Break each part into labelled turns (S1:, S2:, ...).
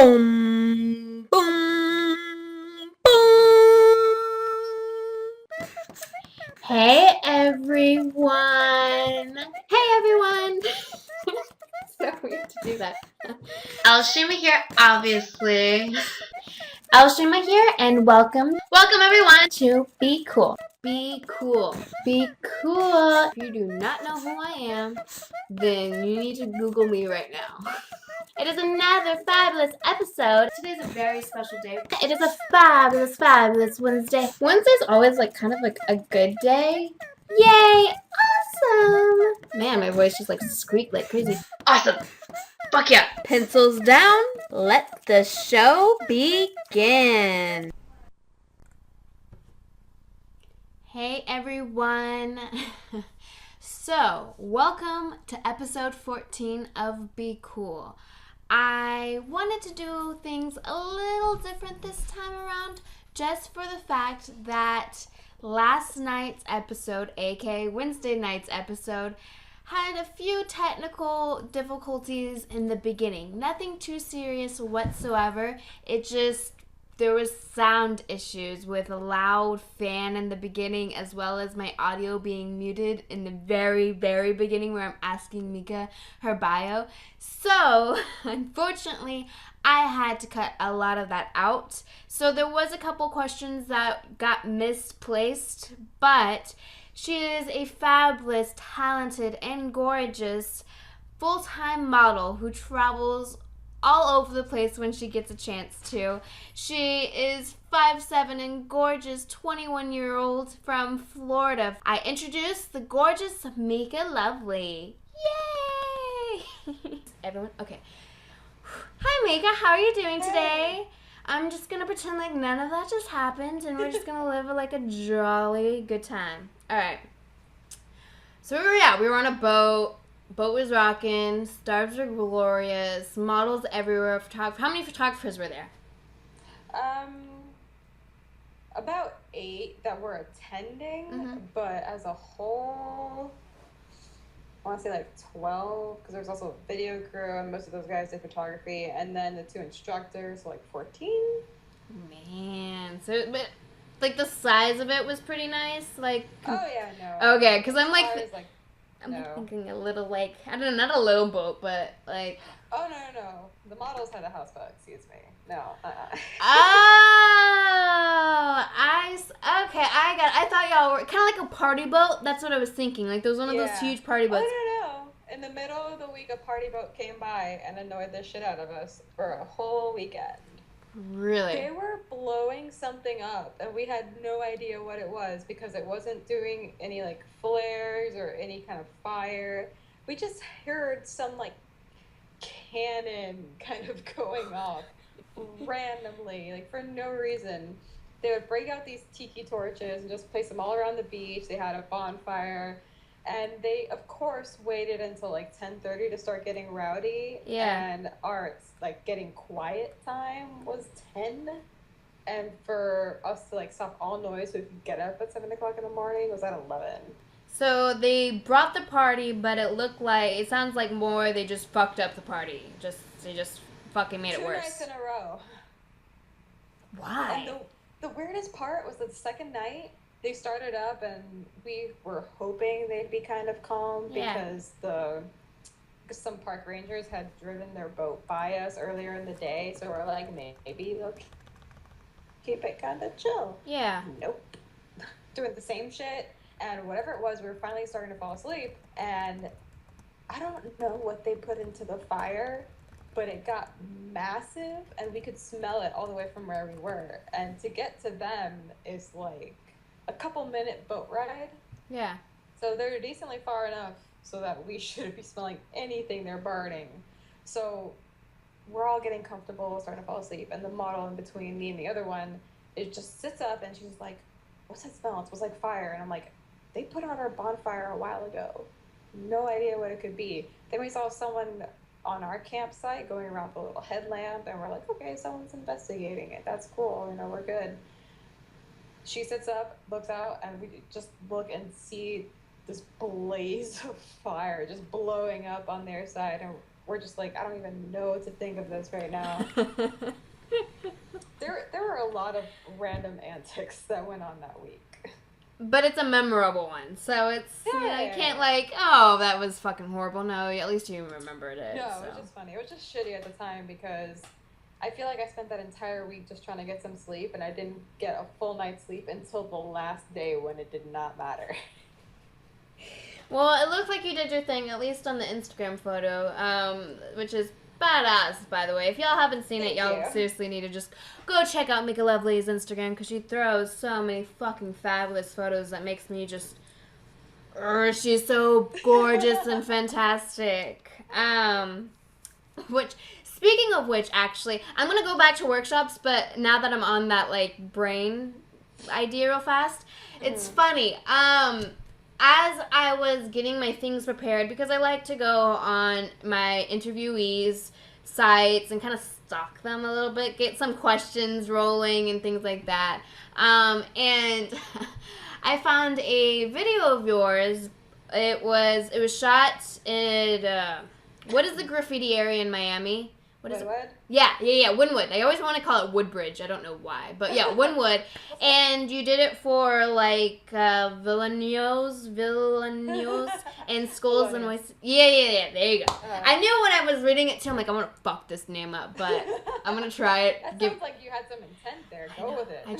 S1: Boom, boom, boom. Hey everyone. Hey everyone. So weird to do that.
S2: L.Shima here, obviously.
S1: L.Shima here, and welcome
S2: everyone
S1: to Be Cool. Be cool. Be cool. If you do not know who I am, then you need to Google me right now. It is another fabulous episode. Today's a very special day. It is a fabulous, fabulous Wednesday. Wednesday's always kind of a good day. Yay! Awesome! Man, my voice just squeaked like crazy.
S2: Awesome. Fuck yeah.
S1: Pencils down. Let the show begin. Hey everyone. So, welcome to episode 14 of Be Cool. I wanted to do things a little different this time around just for the fact that last night's episode, aka Wednesday night's episode, had a few technical difficulties in the beginning. Nothing too serious whatsoever. There was sound issues with a loud fan in the beginning, as well as my audio being muted in the very, very beginning where I'm asking Mika her bio. So, unfortunately, I had to cut a lot of that out. So there was a couple questions that got misplaced, but she is a fabulous, talented, and gorgeous full-time model who travels all over the place when she gets a chance to. She is 5'7" and gorgeous 21-year-old from Florida. I introduce the gorgeous Mika Lovely. Yay! Everyone, okay. Hi Mika, how are you doing today? I'm just gonna pretend like none of that just happened and we're just gonna live a jolly good time. Alright. So we were on a boat. Boat was rocking, stars were glorious, models everywhere, How many photographers were there?
S3: About 8 that were attending, but as a whole, I want to say 12, because there was also a video crew, and most of those guys did photography, and then the 2 instructors, so 14.
S1: Man, so, but, the size of it was pretty nice,
S3: Oh, yeah, no.
S1: Okay, because I'm I'm
S3: no.
S1: thinking a little I don't know, not a little boat, but
S3: Oh, no. The models had a houseboat, excuse me. No,
S1: Okay, I got it. I thought y'all were kind of like a party boat. That's what I was thinking. There was one of those huge party boats.
S3: Oh, no. In the middle of the week, a party boat came by and annoyed the shit out of us for a whole weekend.
S1: Really?
S3: They were blowing something up, and we had no idea what it was because it wasn't doing any flares or any kind of fire. We just heard some cannon kind of going off randomly, for no reason. They would break out these tiki torches and just place them all around the beach. They had a bonfire, and they of course waited until 10:30 to start getting rowdy.
S1: Yeah.
S3: And our getting quiet time was 10, and for us to stop all noise so we could get up at 7 o'clock in the morning was at 11.
S1: So they brought the party, but it sounds like more they just fucked up the party. They just fucking made it worse.
S3: 2 nights in a row.
S1: Why?
S3: And the weirdest part was that the second night they started up, and we were hoping they'd be kind of calm because some park rangers had driven their boat by us earlier in the day, so we're like, maybe they'll keep it kind of chill.
S1: Yeah.
S3: Nope. Doing the same shit, and whatever it was, we were finally starting to fall asleep, and I don't know what they put into the fire, but it got massive, and we could smell it all the way from where we were, and to get to them is a couple-minute boat ride.
S1: Yeah.
S3: So they're decently far enough so that we shouldn't be smelling anything they're burning. So we're all getting comfortable, starting to fall asleep, and the model in between me and the other one, it just sits up, and she's like, what's that smell? It smells like fire. And I'm like, they put out our bonfire a while ago. No idea what it could be. Then we saw someone on our campsite going around with a little headlamp, and we're like, okay, someone's investigating it. That's cool. We're good. She sits up, looks out, and we just look and see this blaze of fire just blowing up on their side, and we're just like, I don't even know what to think of this right now. There were a lot of random antics that went on that week.
S1: But it's a memorable one, so it's you can't like, oh, that was fucking horrible. No, at least you remembered it.
S3: No,
S1: so.
S3: it was just funny. It was just shitty at the time because I feel like I spent that entire week just trying to get some sleep, and I didn't get a full night's sleep until the last day when it did not matter.
S1: Well, it looks like you did your thing, at least on the Instagram photo, which is badass, by the way. If y'all haven't seen it, y'all seriously need to just go check out Mika Lovely's Instagram, because she throws so many fucking fabulous photos that makes me just... she's so gorgeous and fantastic. Speaking of which, actually, I'm going to go back to workshops, but now that I'm on that, like, brain idea real fast, it's funny. As I was getting my things prepared, because I like to go on my interviewees' sites and kind of stalk them a little bit, get some questions rolling and things like that. And I found a video of yours. It was shot in what is the graffiti area in Miami? What is
S3: Woodwood?
S1: it? Yeah, Wynwood. I always want to call it Woodbridge. I don't know why, but yeah, Wynwood. And you did it for like Villanos, and Skulls and Voices. Yeah. There you go. I knew when I was reading it too. I'm like, I'm gonna fuck this name up, but I'm gonna try it.
S3: That sounds like you had some intent there. Go with it.
S1: I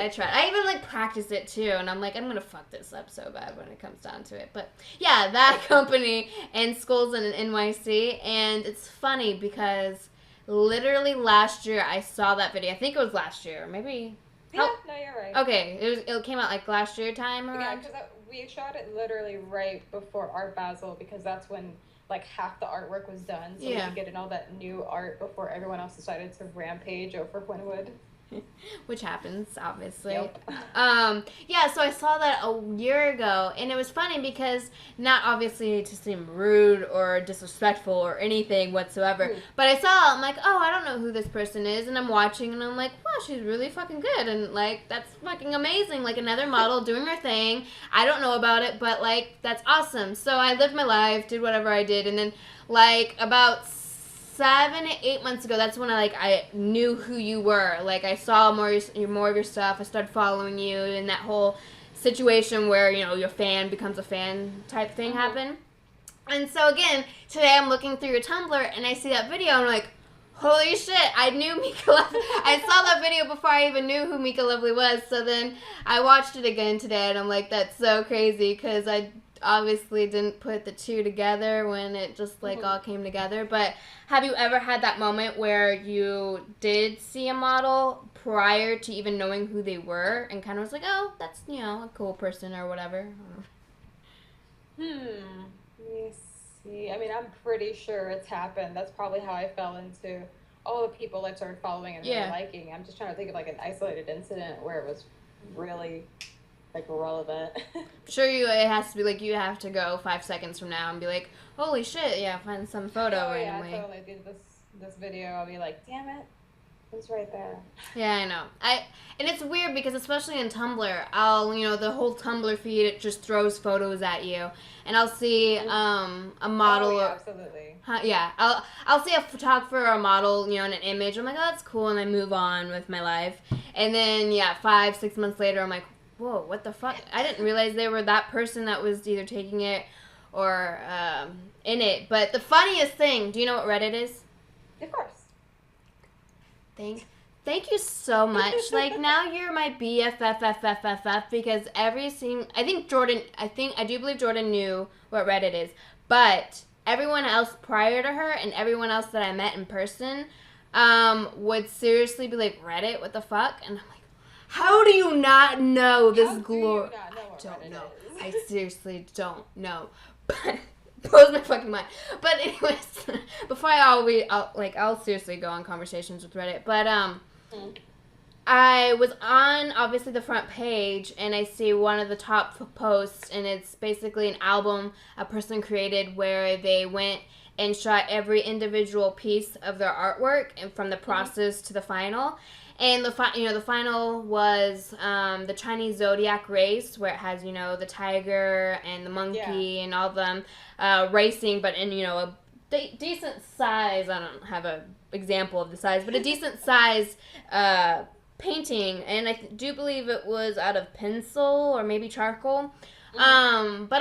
S1: tried. I even like practiced it too, and I'm like, I'm gonna fuck this up so bad when it comes down to it. But yeah, that company and Skulls and NYC, and it's funny because literally last year I saw that video. I think it was last year, maybe.
S3: Yeah, no, you're right.
S1: Okay, it came out like last year time around.
S3: Yeah, because we shot it literally right before Art Basel, because that's when like half the artwork was done, so we could get in all that new art before everyone else decided to rampage over Wynwood.
S1: Which happens, obviously.
S3: Yep.
S1: Yeah, so I saw that a year ago, and it was funny because, not obviously to seem rude or disrespectful or anything whatsoever, but I saw, I'm like, oh, I don't know who this person is, and I'm watching, and I'm like, wow, she's really fucking good, and, like, that's fucking amazing, like, another model doing her thing. I don't know about it, but, like, that's awesome. So I lived my life, did whatever I did, and then, like, about 7 to 8 months ago, that's when I knew who you were. Like, I saw more of your stuff. I started following you, and that whole situation where, you know, your fan becomes a fan type thing happened. And so, again, today I'm looking through your Tumblr, and I see that video, and I'm like, holy shit, I knew Mika Lovely. I saw that video before I even knew who Mika Lovely was, so then I watched it again today, and I'm like, that's so crazy, because I obviously didn't put the two together when it just like all came together. But have you ever had that moment where you did see a model prior to even knowing who they were and kind of was like, oh, that's, you know, a cool person or whatever?
S3: Let me see. I mean, I'm pretty sure it's happened. That's probably how I fell into all the people I started following and really liking. I'm just trying to think of like an isolated incident where it was really like relevant.
S1: Sure, it has to be like you have to go 5 seconds from now and be like, holy shit, yeah, find some photo randomly.
S3: Yeah, totally. This video, I'll be like, damn it, it's right there.
S1: Yeah, I know. And it's weird because especially in Tumblr, the whole Tumblr feed, it just throws photos at you, and I'll see a model.
S3: Oh, yeah, absolutely.
S1: I'll see a photographer or a model, in an image. I'm like, oh, that's cool, and I move on with my life. And then 5-6 months later, I'm like, whoa, what the fuck? I didn't realize they were that person that was either taking it or in it. But the funniest thing, do you know what Reddit is?
S3: Of course.
S1: Thank you so much. Like, now you're my BFFFFFF because I do believe Jordan knew what Reddit is. But everyone else prior to her and everyone else that I met in person would seriously be like, Reddit, what the fuck? And I'm like, how do you not know this glory? I don't know. I seriously don't know. But blows my fucking mind. But anyways, before I'll seriously go on conversations with Reddit. But I was on obviously the front page and I see one of the top posts and it's basically an album a person created where they went and shot every individual piece of their artwork and from the process to the final. And the final was the Chinese zodiac race, where it has, the tiger and the monkey and all of them racing, but in, a decent size. I don't have a example of the size, but a decent size painting, and I do believe it was out of pencil or maybe charcoal. But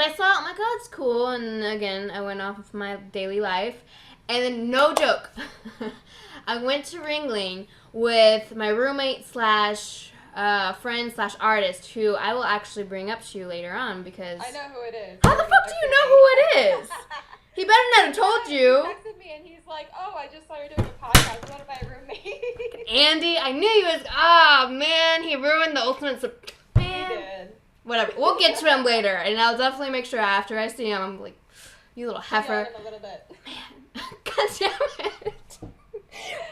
S1: I saw it, I'm like, oh, it's cool. And again, I went off of my daily life. And then, no joke, I went to Ringling with my roommate slash friend slash artist, who I will actually bring up to you later on because...
S3: I know who it is.
S1: How the fuck do you know who it is? He better not have told you.
S3: He texted me and he's like, oh, I just saw you're doing a podcast. What about my roommate?
S1: Andy, I knew he was... Oh, man, he ruined the ultimate... Man.
S3: He did.
S1: Whatever. We'll get to him later, and I'll definitely make sure after I see him, I'm like, you little heifer.
S3: A little bit.
S1: Man, God damn it.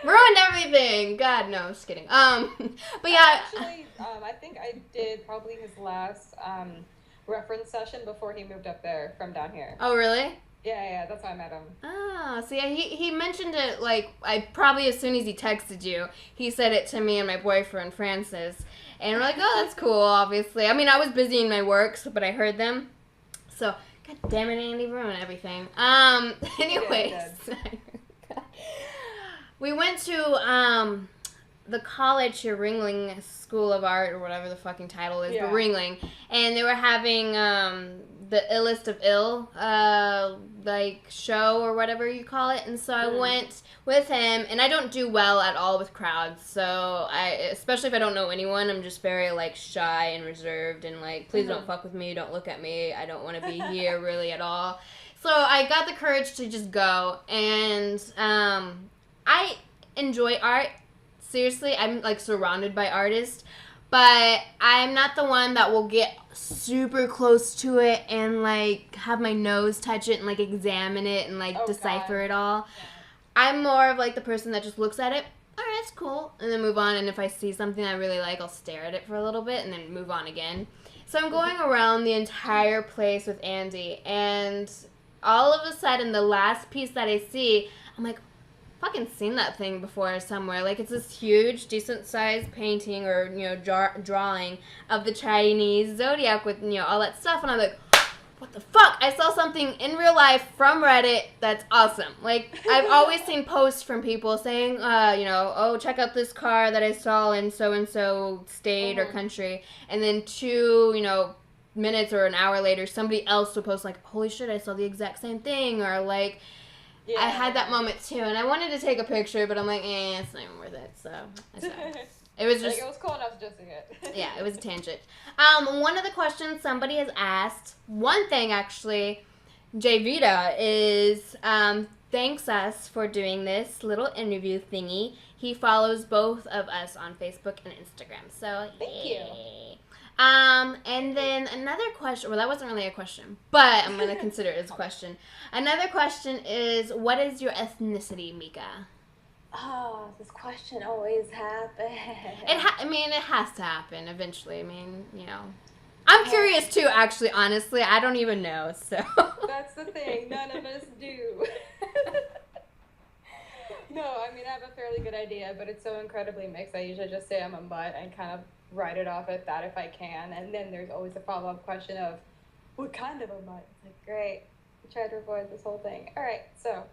S1: Ruined everything. God, no, just kidding. But yeah.
S3: Actually, I think I did probably his last reference session before he moved up there from down here.
S1: Oh, really?
S3: Yeah, that's how I met him.
S1: Oh, so yeah, he mentioned it, like, I probably as soon as he texted you, he said it to me and my boyfriend, Francis. And we're like, oh, that's cool, obviously. I mean, I was busy in my work, but I heard them. So, God damn it, Andy, ruined everything. Anyways. We went to the college here, Ringling School of Art, or whatever the fucking title is, but Ringling. And they were having the illest of ill, like, show or whatever you call it. And so I went with him, and I don't do well at all with crowds. So especially if I don't know anyone, I'm just very, like, shy and reserved and, like, please don't fuck with me, don't look at me, I don't want to be here really at all. So I got the courage to just go, and I enjoy art. Seriously, I'm, like, surrounded by artists, but I'm not the one that will get super close to it and, like, have my nose touch it and, like, examine it and, like, decipher it all. Yeah. I'm more of, like, the person that just looks at it, all right, it's cool, and then move on, and if I see something I really like, I'll stare at it for a little bit and then move on again. So I'm going around the entire place with Andy, and all of a sudden, the last piece that I see, I'm like, fucking seen that thing before somewhere. Like, it's this huge, decent-sized painting or, you know, drawing of the Chinese zodiac with, you know, all that stuff. And I'm like, what the fuck? I saw something in real life from Reddit that's awesome. Like, I've always seen posts from people saying, you know, oh, check out this car that I saw in so-and-so state or country. And then 2, you know, minutes or an hour later, somebody else will post, like, holy shit, I saw the exact same thing. Or, like... Yeah. I had that moment too, and I wanted to take a picture, but I'm like, it's not even worth it, so I stopped. It was just...
S3: Like, it was cool enough just to get.
S1: Yeah, it was a tangent. One of the questions somebody has asked, one thing actually, Jay Vita, is thanks us for doing this little interview thingy. He follows both of us on Facebook and Instagram, so
S3: thank you.
S1: And then another question, well, that wasn't really a question, but I'm going to consider it as a question. Another question is, what is your ethnicity, Mika?
S3: Oh, this question always happens.
S1: I mean, it has to happen eventually. I mean, you know. I'm curious too, actually, honestly. I don't even know, so.
S3: That's the thing. None of us do. No, I mean, I have a fairly good idea, but it's so incredibly mixed. I usually just say I'm a mutt and kind of write it off at that if I can. And then there's always a follow-up question of, what kind of a mutt? It's like, great. I tried to avoid this whole thing. All right, so.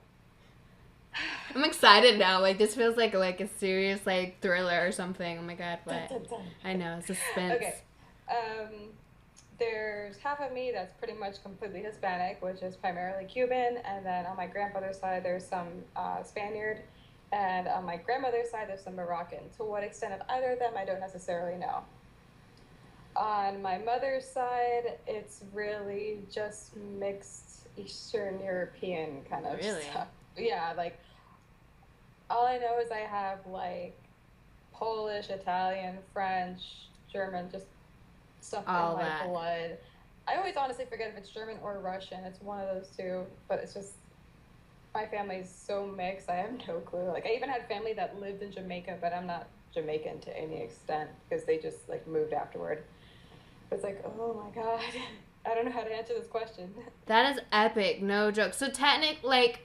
S1: I'm excited now. Like, this feels like a serious, like, thriller or something. Oh, my God, what?
S3: Dun, dun, dun.
S1: I know, suspense.
S3: Okay. There's half of me that's pretty much completely Hispanic, which is primarily Cuban. And then on my grandfather's side, there's some Spaniard. And on my grandmother's side, there's some Moroccan. To what extent of either of them, I don't necessarily know. On my mother's side, it's really just mixed Eastern European kind of stuff. Yeah, like, all I know is I have, like, Polish, Italian, French, German, just stuff in my blood. I always honestly forget if it's German or Russian. It's one of those two, but it's just... My family's so mixed, I have no clue. Like, I even had family that lived in Jamaica, but I'm not Jamaican to any extent because they just, like, moved afterward. But it's like, oh my God, I don't know how to answer this question.
S1: That is epic, no joke. So, like,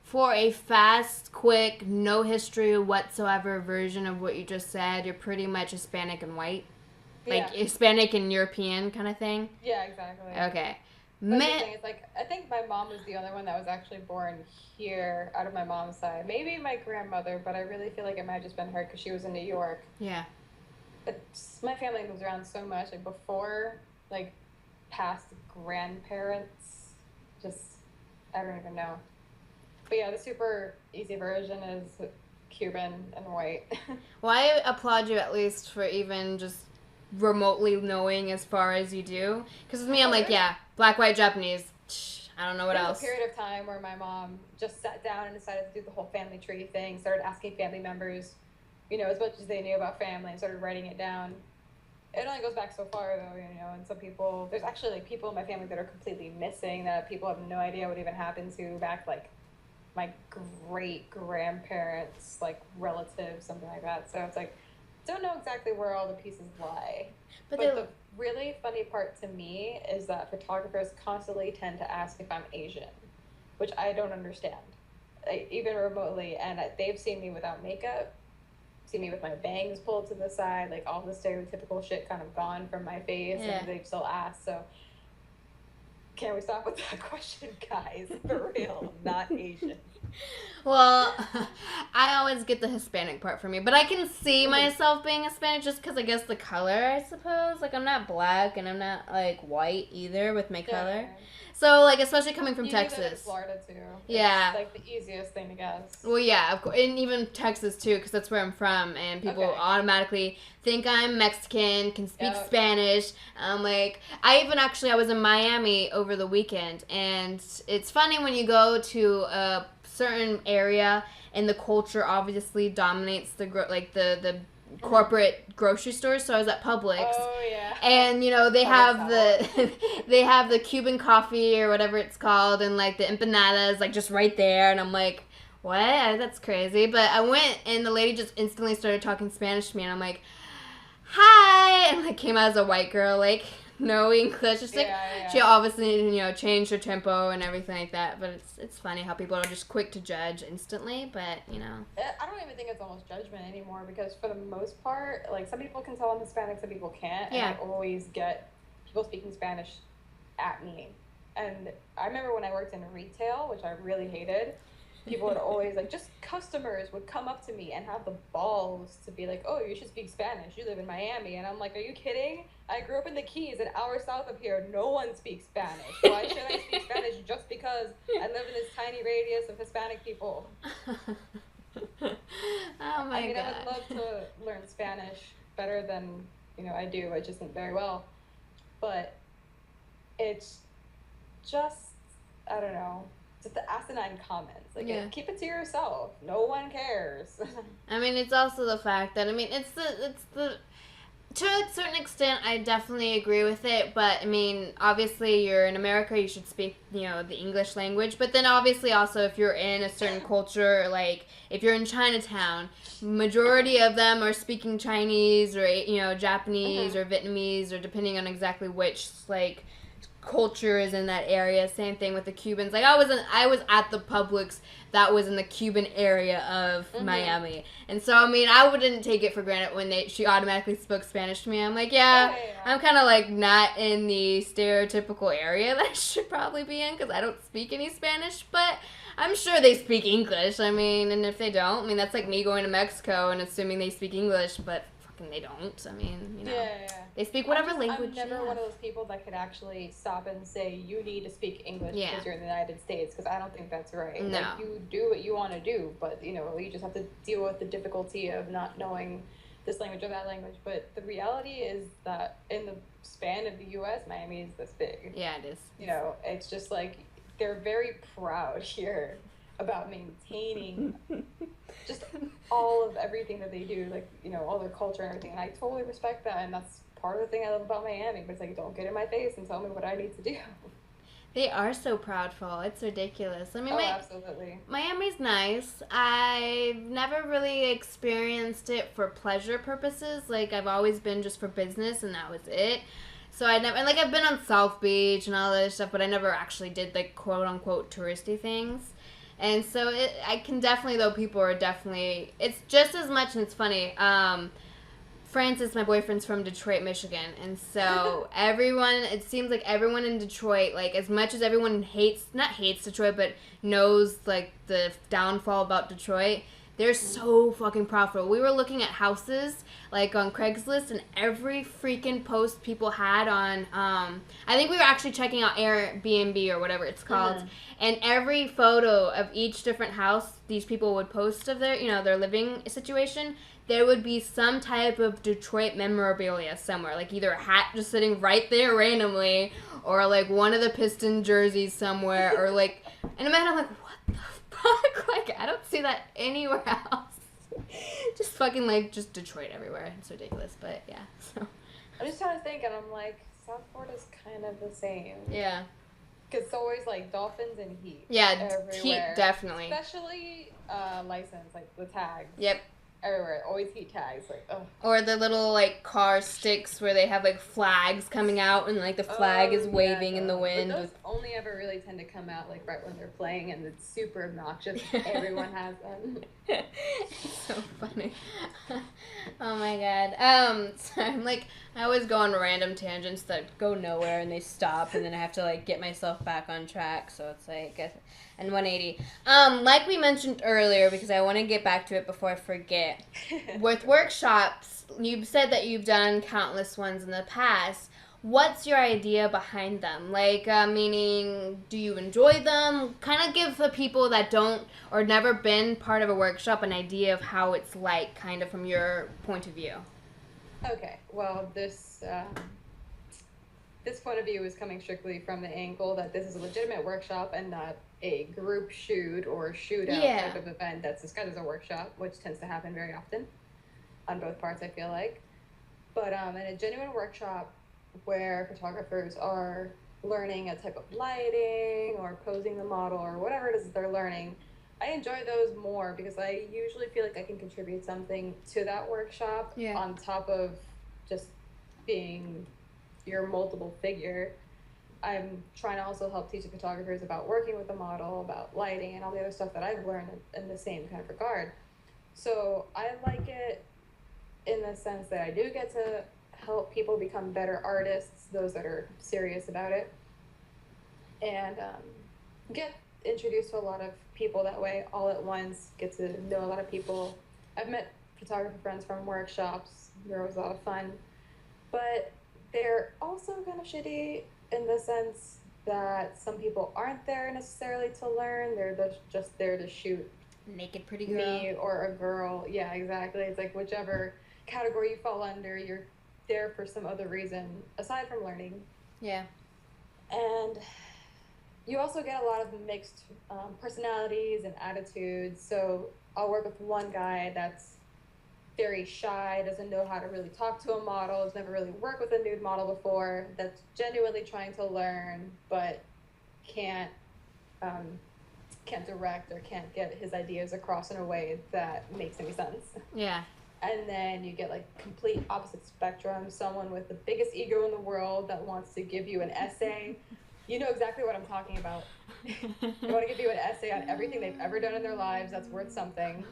S1: for a fast, quick, no history whatsoever version of what you just said, you're pretty much Hispanic and white? Like, Hispanic and European kind of thing?
S3: Yeah, exactly.
S1: Okay.
S3: That's the thing. It's like I think my mom was the only one that was actually born here out of my mom's side. Maybe my grandmother, but I really feel like it might have just been her because she was in New York.
S1: Yeah.
S3: My family moves around so much. Like before, like past grandparents, just I don't even know. But yeah, the super easy version is Cuban and white.
S1: Well, I applaud you at least for even just remotely knowing as far as you do. Because with me, I'm like, yeah, black, white, Japanese. I don't know what else.
S3: There was a period of time where my mom just sat down and decided to do the whole family tree thing, started asking family members, as much as they knew about family, and started writing it down. It only goes back so far, though, and some people, there's actually, like, people in my family that are completely missing that people have no idea what even happened to back, like, my great-grandparents, like, relatives, something like that. So it's like, don't know exactly where all the pieces lie. But the really funny part to me is that photographers constantly tend to ask if I'm Asian, which I don't understand, even remotely. And they've seen me without makeup, seen me with my bangs pulled to the side, like all the stereotypical shit kind of gone from my face, and they've still asked. So can we stop with that question, guys? For real, I'm not Asian.
S1: Well, I always get the Hispanic part for me, but I can see myself being Hispanic just because I guess the color, I suppose. Like, I'm not black and I'm not, like, white either with my color. So, like, especially coming from Texas.
S3: Do that in Florida, too.
S1: Yeah.
S3: It's, like, the easiest thing to guess.
S1: Well, yeah, of course. And even Texas, too, because that's where I'm from. And people automatically think I'm Mexican, can speak Spanish. Like, I was in Miami over the weekend. And it's funny when you go to a certain area and the culture obviously dominates the corporate grocery stores. So I was at Publix. Oh yeah. And they have they have the Cuban coffee or whatever it's called, and like the empanadas like just right there, and I'm like, what? That's crazy. But I went and the lady just instantly started talking Spanish to me, and I'm like, hi, and like came out as a white girl, like no English. Just like she obviously changed her tempo and everything like that. But it's funny how people are just quick to judge instantly. But
S3: I don't even think it's almost judgment anymore, because for the most part, like some people can tell I'm Hispanic, some people can't. And I always get people speaking Spanish at me. And I remember when I worked in retail, which I really hated, people would always, like, just customers would come up to me and have the balls to be like, oh, you should speak Spanish. You live in Miami. And I'm like, are you kidding? I grew up in the Keys, an hour south of here. No one speaks Spanish. Why should I speak Spanish just because I live in this tiny radius of Hispanic people?
S1: Oh my God.
S3: I would love to learn Spanish better than, I do. I just think very well. But it's just, I don't know. Just the asinine comments. Like, keep it to yourself. No one cares.
S1: I mean, it's also the fact that, it's the to a certain extent, I definitely agree with it. But, I mean, obviously, you're in America, you should speak, the English language. But then, obviously, also, if you're in a certain culture, like, if you're in Chinatown, majority of them are speaking Chinese or, Japanese or Vietnamese, or depending on exactly which, like, culture is in that area. Same thing with the Cubans. Like, I was at the Publix that was in the Cuban area of Miami, and so I wouldn't take it for granted when she automatically spoke Spanish to me. I'm like, I'm kind of like not in the stereotypical area that I should probably be in, because I don't speak any Spanish, but I'm sure they speak English. And if they don't, that's like me going to Mexico and assuming they speak English, but they don't. They speak whatever language.
S3: I'm never one of those people that could actually stop and say you need to speak English because you're in the United States, because I don't think that's right.
S1: No.
S3: Like, you do what you want to do, but you just have to deal with the difficulty of not knowing this language or that language. But the reality is that in the span of the U.S., Miami is this big.
S1: Yeah, it is.
S3: It's just like they're very proud here about maintaining just all of everything that they do, like, all their culture and everything. And I totally respect that, and that's part of the thing I love about Miami. But it's like, don't get in my face and tell me what I need to do.
S1: They are so proudful. It's ridiculous.
S3: Absolutely.
S1: Miami's nice. I've never really experienced it for pleasure purposes. Like, I've always been just for business, and that was it. So I've been on South Beach and all that other stuff, but I never actually did, like, quote-unquote touristy things. And so I can definitely, though, people are definitely, it's just as much, and it's funny, Francis, my boyfriend's from Detroit, Michigan, and so it seems like everyone in Detroit, like, as much as everyone not hates Detroit, but knows, like, the downfall about Detroit, they're so fucking profitable. We were looking at houses, like, on Craigslist, and every freaking post people had on, I think we were actually checking out Airbnb or whatever it's called, and every photo of each different house these people would post of their living situation, there would be some type of Detroit memorabilia somewhere, like either a hat just sitting right there randomly, or like one of the Piston jerseys somewhere, or like, and in my head I'm like, what the fuck? Like, I don't see that anywhere else. Just fucking like, just Detroit everywhere. It's ridiculous, but yeah. So
S3: I'm just trying to think, and I'm like, South Florida's kind of the same.
S1: yeah.
S3: Because it's always like dolphins and heat.
S1: Yeah,
S3: everywhere.
S1: heat, definitely.
S3: Especially license, like the tags.
S1: Yep.
S3: Everywhere, always heat tags, like, ugh.
S1: Or the little, like, car sticks where they have, like, flags coming out and, like, the flag is waving in the wind.
S3: But those only ever really tend to come out, like, right when they're playing, and it's super obnoxious. Everyone has them.
S1: So funny. Oh, my God. So I'm, like, I always go on random tangents that go nowhere, and they stop, and then I have to, like, get myself back on track, so it's, like, and 180. Like we mentioned earlier, because I want to get back to it before I forget, with workshops, you've said that you've done countless ones in the past. What's your idea behind them? Like, meaning, do you enjoy them? Kind of give the people that don't or never been part of a workshop an idea of how it's like, kind of from your point of view.
S3: Okay, well, this point of view is coming strictly from the angle that this is a legitimate workshop and not a group shoot or shootout type of event that's disguised as a workshop, which tends to happen very often on both parts, I feel like. But in a genuine workshop where photographers are learning a type of lighting or posing the model or whatever it is that they're learning, I enjoy those more because I usually feel like I can contribute something to that workshop on top of just being your multiple figure. I'm trying to also help teach the photographers about working with the model, about lighting, and all the other stuff that I've learned in the same kind of regard. So I like it in the sense that I do get to help people become better artists, those that are serious about it, and get introduced to a lot of people that way all at once, get to know a lot of people. I've met photographer friends from workshops. They're always a lot of fun. But they're also kind of shitty in the sense that some people aren't there necessarily to learn. They're just there to shoot
S1: naked pretty girl.
S3: Me or a girl. Yeah, exactly. It's like whichever category you fall under, you're there for some other reason aside from learning.
S1: Yeah.
S3: And you also get a lot of mixed personalities and attitudes. So I'll work with one guy that's very shy, doesn't know how to really talk to a model, has never really worked with a nude model before, that's genuinely trying to learn, but can't direct or can't get his ideas across in a way that makes any sense.
S1: Yeah.
S3: And then you get like complete opposite spectrum, someone with the biggest ego in the world that wants to give you an essay. You know exactly what I'm talking about. They want to give you an essay on everything they've ever done in their lives that's worth something.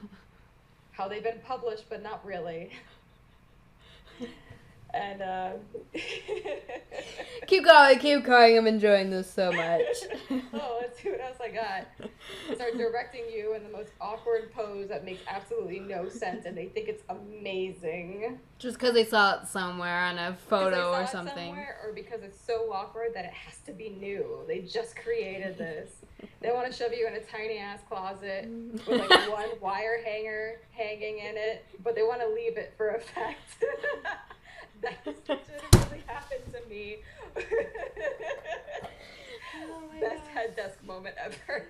S3: How they've been published, but not really. And
S1: keep going. I'm enjoying this so much.
S3: Oh, let's see what else I got. Start directing you in the most awkward pose that makes absolutely no sense, and they think it's amazing.
S1: Just because they saw it somewhere on a photo or something.
S3: Or because it's so awkward that it has to be new. They just created this. They want to shove you in a tiny ass closet with like one wire hanger hanging in it, but they want to leave it for effect. That's legitimately happened to me.
S1: Oh
S3: Best head desk moment ever.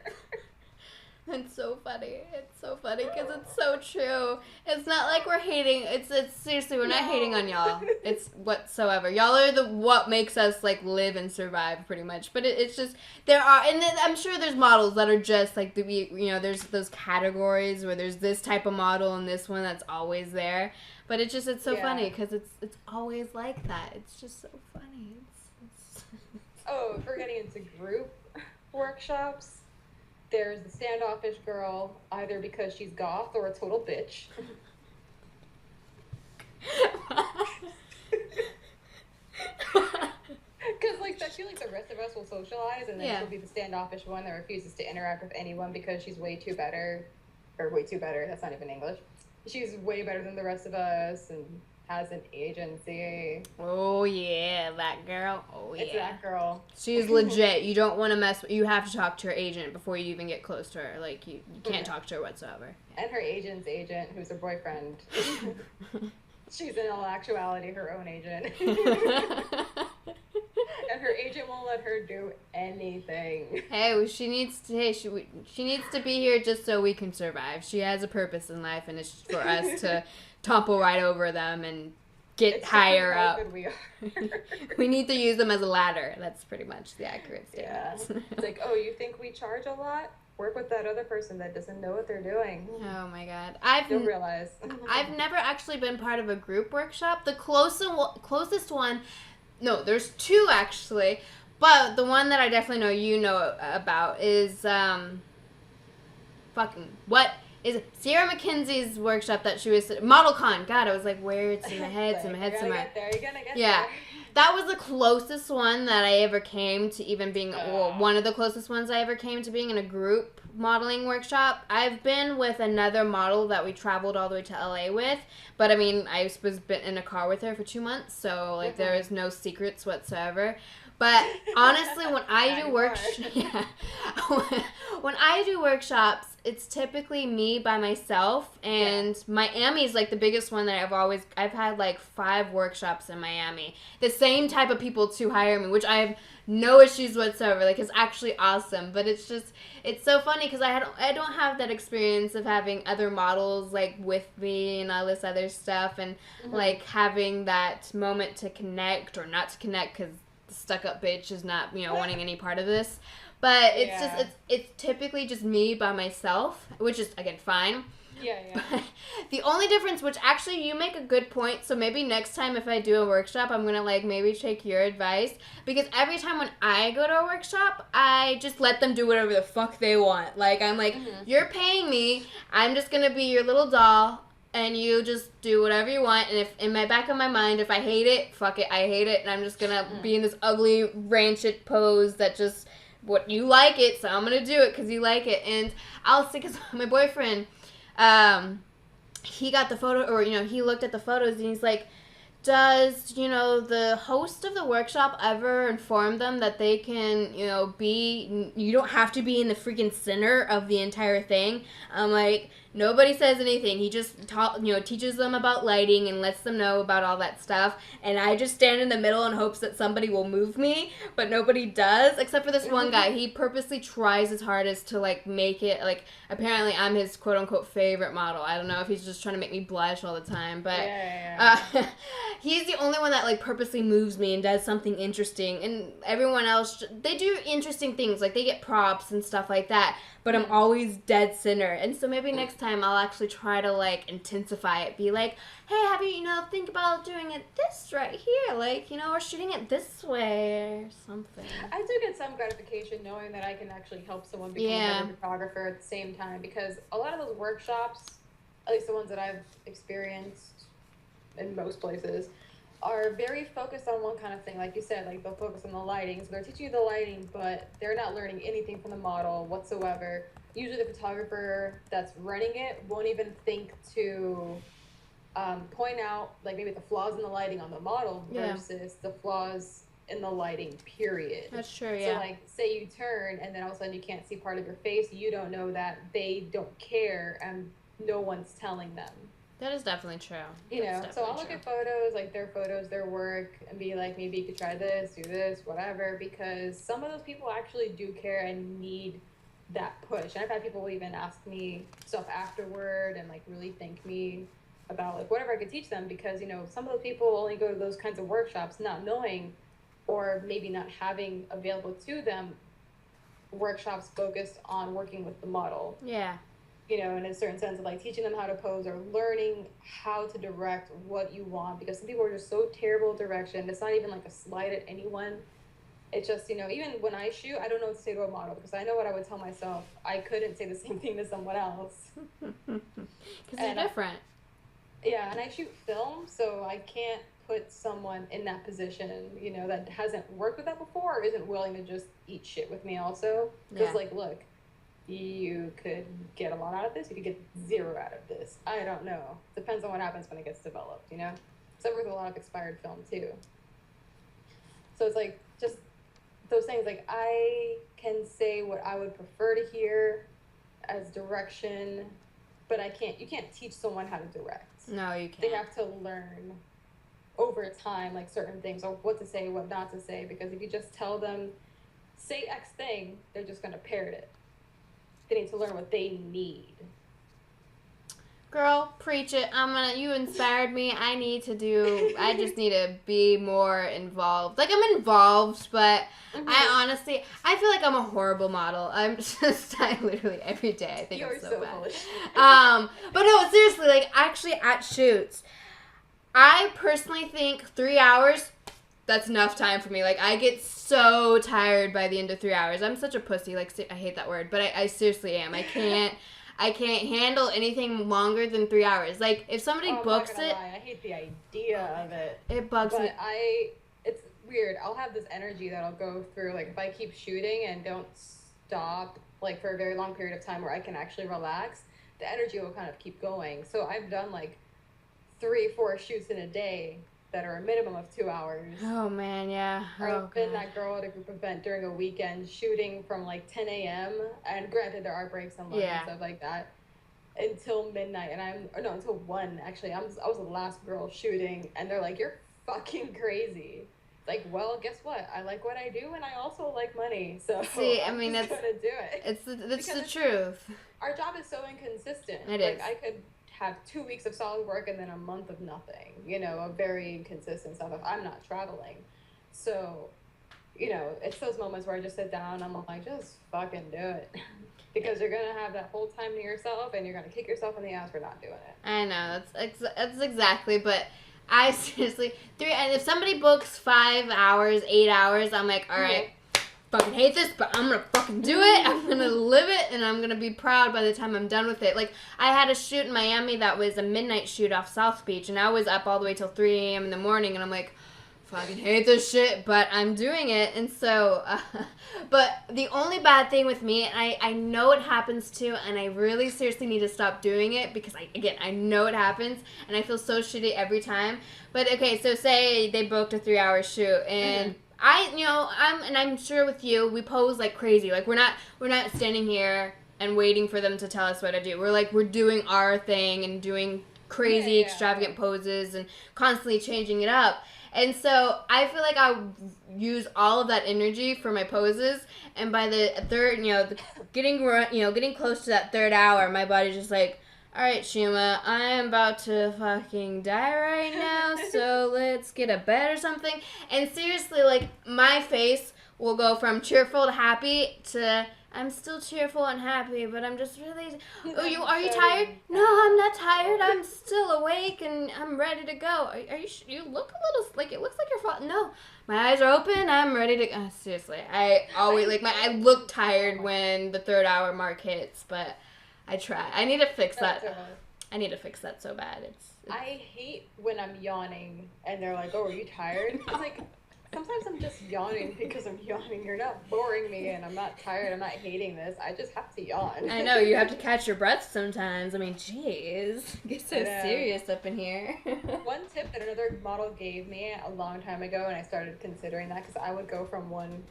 S1: It's so funny. It's so funny because it's so true. It's not like we're hating. It's seriously, we're not hating on y'all. It's whatsoever. Y'all are what makes us like live and survive pretty much. But it's just, there are, and then I'm sure there's models that are just like, there's those categories where there's this type of model and this one that's always there. But it's so funny because it's always like that. It's just so funny.
S3: Oh, if we're getting into group workshops, there's the standoffish girl, either because she's goth or a total bitch. socialize, and then
S1: Yeah.
S3: she'll be the standoffish one that refuses to interact with anyone because she's way too better, that's not even English. She's way better than the rest of us and has an agency.
S1: Oh yeah, that girl. Oh yeah.
S3: It's that girl.
S1: She's legit. You don't want to mess with, you have to talk to her agent before you even get close to her. Like, you can't talk to her whatsoever.
S3: And her agent's agent, who's her boyfriend. She's in all actuality her own agent. And her agent won't let her do anything.
S1: Hey, well, she needs to be here just so we can survive. She has a purpose in life, and it's for us to topple right over them and get higher up.
S3: We are.
S1: We need to use them as a ladder. That's pretty much the accurate statement.
S3: Yeah. It's like, oh, you think we charge a lot? Work with that other person that doesn't know what they're doing.
S1: Oh my god.
S3: You'll realize.
S1: I've never actually been part of a group workshop. The closest one, no, there's two actually, but the one that I definitely know you know about is Sierra McKenzie's workshop that she was ModelCon. God, I was like, where? It's in my head. It's in my head somewhere.
S3: You're gonna get
S1: Yeah.
S3: there.
S1: That was the closest one that I ever came to even being, one of the closest ones I ever came to being in a group modeling workshop. I've been with another model that we traveled all the way to LA with, but I mean, I was been in a car with her for 2 months, so like there is no secrets whatsoever. But honestly, when I do when I do workshops, it's typically me by myself, and Miami's like the biggest one that I've had like 5 workshops in Miami. The same type of people to hire me, which I have no issues whatsoever. Like, it's actually awesome, but it's so funny because I don't have that experience of having other models like with me and all this other stuff, and like having that moment to connect or not to connect because the stuck-up bitch is not, wanting any part of this. But it's typically just me by myself, which is, again, fine.
S3: Yeah.
S1: But the only difference, which actually you make a good point, so maybe next time if I do a workshop, I'm going to, like, maybe take your advice. Because every time when I go to a workshop, I just let them do whatever the fuck they want. Like, I'm like, you're paying me, I'm just going to be your little doll, and you just do whatever you want. And if in my back of my mind, if I hate it, fuck it, I hate it, and I'm just going to be in this ugly, rancid pose that just, what you like it, so I'm going to do it because you like it. And I'll see, because my boyfriend, he got the photo, or, he looked at the photos, and he's like, does, the host of the workshop ever inform them that they can, you don't have to be in the freaking center of the entire thing? I'm like, nobody says anything. He just teaches them about lighting and lets them know about all that stuff. And I just stand in the middle and hopes that somebody will move me, but nobody does, except for this one guy. He purposely tries his hardest to, like, make it, like, apparently I'm his quote-unquote favorite model. I don't know if he's just trying to make me blush all the time, but he's the only one that, like, purposely moves me and does something interesting. And everyone else, they do interesting things, like, they get props and stuff like that, but I'm always dead center. And so maybe next time I'll actually try to, like, intensify it. Be like, hey, have you, think about doing it this right here? Like, or shooting it this way or something.
S3: I do get some gratification knowing that I can actually help someone become a better photographer at the same time, because a lot of those workshops, at least the ones that I've experienced in most places, are very focused on one kind of thing. Like you said, like, they'll focus on the lighting. So they're teaching you the lighting, but they're not learning anything from the model whatsoever. Usually the photographer that's running it won't even think to point out, like, maybe the flaws in the lighting on the model versus the flaws in the lighting, period.
S1: That's true, yeah.
S3: So, like, say you turn and then all of a sudden you can't see part of your face. You don't know that they don't care and no one's telling them.
S1: That is definitely true.
S3: So I'll look at photos, like their photos, their work, and be like, maybe you could try this, do this, whatever, because some of those people actually do care and need that push. And I've had people even ask me stuff afterward and, like, really thank me about, like, whatever I could teach them, because, some of those people only go to those kinds of workshops not knowing, or maybe not having available to them workshops focused on working with the model.
S1: Yeah.
S3: In a certain sense of, like, teaching them how to pose or learning how to direct what you want, because some people are just so terrible at direction. It's not even like a slight at anyone. It's just, even when I shoot, I don't know what to say to a model, because I know what I would tell myself. I couldn't say the same thing to someone else.
S1: Because they're different.
S3: Yeah, and I shoot film, so I can't put someone in that position, that hasn't worked with that before or isn't willing to just eat shit with me also. Because,
S1: Yeah.
S3: like, look, you could get a lot out of this, you could get zero out of this. I don't know. Depends on what happens when it gets developed, you know? So I work with a lot of expired film, too. So it's like, just those things, like, I can say what I would prefer to hear as direction, but you can't teach someone how to direct.
S1: No, you
S3: They
S1: can't.
S3: have to learn over time, like, certain things, or what to say, what not to say, because if you just tell them, say X thing, they're just going to parrot it. They need to learn what they need.
S1: Girl, preach it. You inspired me. I just need to be more involved. Like, I'm involved, but I feel like I'm a horrible model. I literally every day I think
S3: You're
S1: I'm so
S3: full of shit.
S1: bad. But no, seriously, like, actually at shoots, I personally think 3 hours, that's enough time for me. Like, I get so tired by the end of 3 hours. I'm such a pussy. Like, I hate that word, but I seriously am. I can't handle anything longer than 3 hours. Like, if somebody books
S3: I'm not gonna lie, I hate the idea of it.
S1: It bugs me.
S3: But it's weird. I'll have this energy that I'll go through. Like, if I keep shooting and don't stop, like, for a very long period of time where I can actually relax, the energy will kind of keep going. So I've done, like, 3-4 shoots in a day that are a minimum of 2 hours.
S1: Oh, man, yeah.
S3: Or I've been that girl at a group event during a weekend shooting from, like, 10 a.m. And granted, there are breaks and lunch and stuff like that. Until midnight, until 1, actually. I was the last girl shooting, and they're like, you're fucking crazy. Like, well, guess what? I like what I do, and I also like money, so I'm just gonna do it.
S1: It's the truth.
S3: Our job is so inconsistent.
S1: It is.
S3: I could have 2 weeks of solid work and then a month of nothing, a very inconsistent stuff if I'm not traveling. So, it's those moments where I just sit down, I'm like, just fucking do it. Because you're going to have that whole time to yourself, and you're going to kick yourself in the ass for not doing it.
S1: I know, that's exactly, but I seriously, and if somebody books 5 hours, 8 hours, I'm like, all right, fucking hate this, but I'm going to fucking do it, I'm going to live it, and I'm going to be proud by the time I'm done with it. Like, I had a shoot in Miami that was a midnight shoot off South Beach, and I was up all the way till 3 a.m. in the morning, and I'm like, fucking hate this shit, but I'm doing it. And so, but the only bad thing with me, and I know it happens too, and I really seriously need to stop doing it because I know it happens, and I feel so shitty every time. But okay, so say they booked a 3-hour shoot, and I'm sure with you, we pose like crazy. Like, we're not standing here and waiting for them to tell us what to do. We're doing our thing and doing crazy, extravagant poses and constantly changing it up. And so I feel like I use all of that energy for my poses, and by the third, getting close to that 3rd hour, my body's just like, all right, Shima, I am about to fucking die right now, so let's get a bed or something. And seriously, like, my face will go from cheerful to happy to I'm still cheerful and happy, but I'm just really... Are you tired? No, I'm not tired. I'm still awake and I'm ready to go. You look a little... Like, it looks like you're falling. No, my eyes are open. I'm ready to... seriously, I always... I look tired when the 3rd hour mark hits, but I try. I need to fix that. I need to fix that so bad. It's
S3: I hate when I'm yawning and they're like, oh, are you tired? It's like... Sometimes I'm just yawning because I'm yawning. You're not boring me, and I'm not tired. I'm not hating this. I just have to yawn.
S1: I know. You have to catch your breath sometimes. I mean, jeez. Get so serious up in here.
S3: One tip that another model gave me a long time ago, and I started considering that, because I would go from one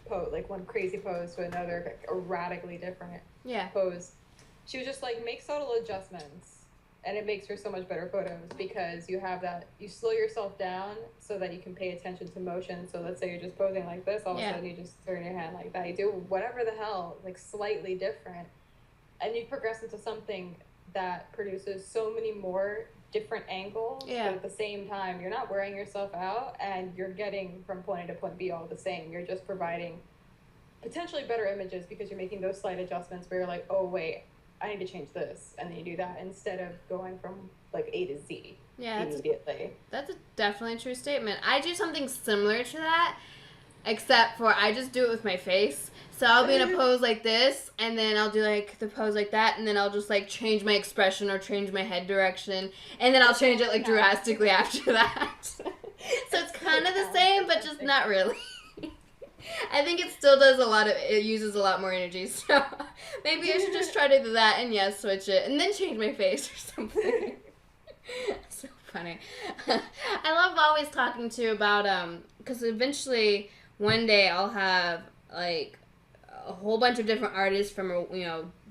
S3: crazy pose to another, a radically different pose. She was just like, make subtle adjustments. And it makes for so much better photos because you have that, you slow yourself down so that you can pay attention to motion. So let's say you're just posing like this, all of a sudden you just turn your hand like that. You do whatever the hell, like slightly different. And you progress into something that produces so many more different angles. But at the same time, you're not wearing yourself out and you're getting from point A to point B all the same. You're just providing potentially better images because you're making those slight adjustments where you're like, oh, wait, I need to change this, and then you do that instead of going from like A to Z immediately.
S1: That's a definitely true statement. I do something similar to that, except for I just do it with my face. So I'll be in a pose like this, and then I'll do like the pose like that, and then I'll just like change my expression or change my head direction, and then I'll change it like drastically after that. So it's kind of the same, but just not really. I think it still does it uses a lot more energy, so maybe I should just try to do that and switch it, and then change my face or something. So funny. I love always talking to you about, because eventually one day I'll have, like, a whole bunch of different artists from,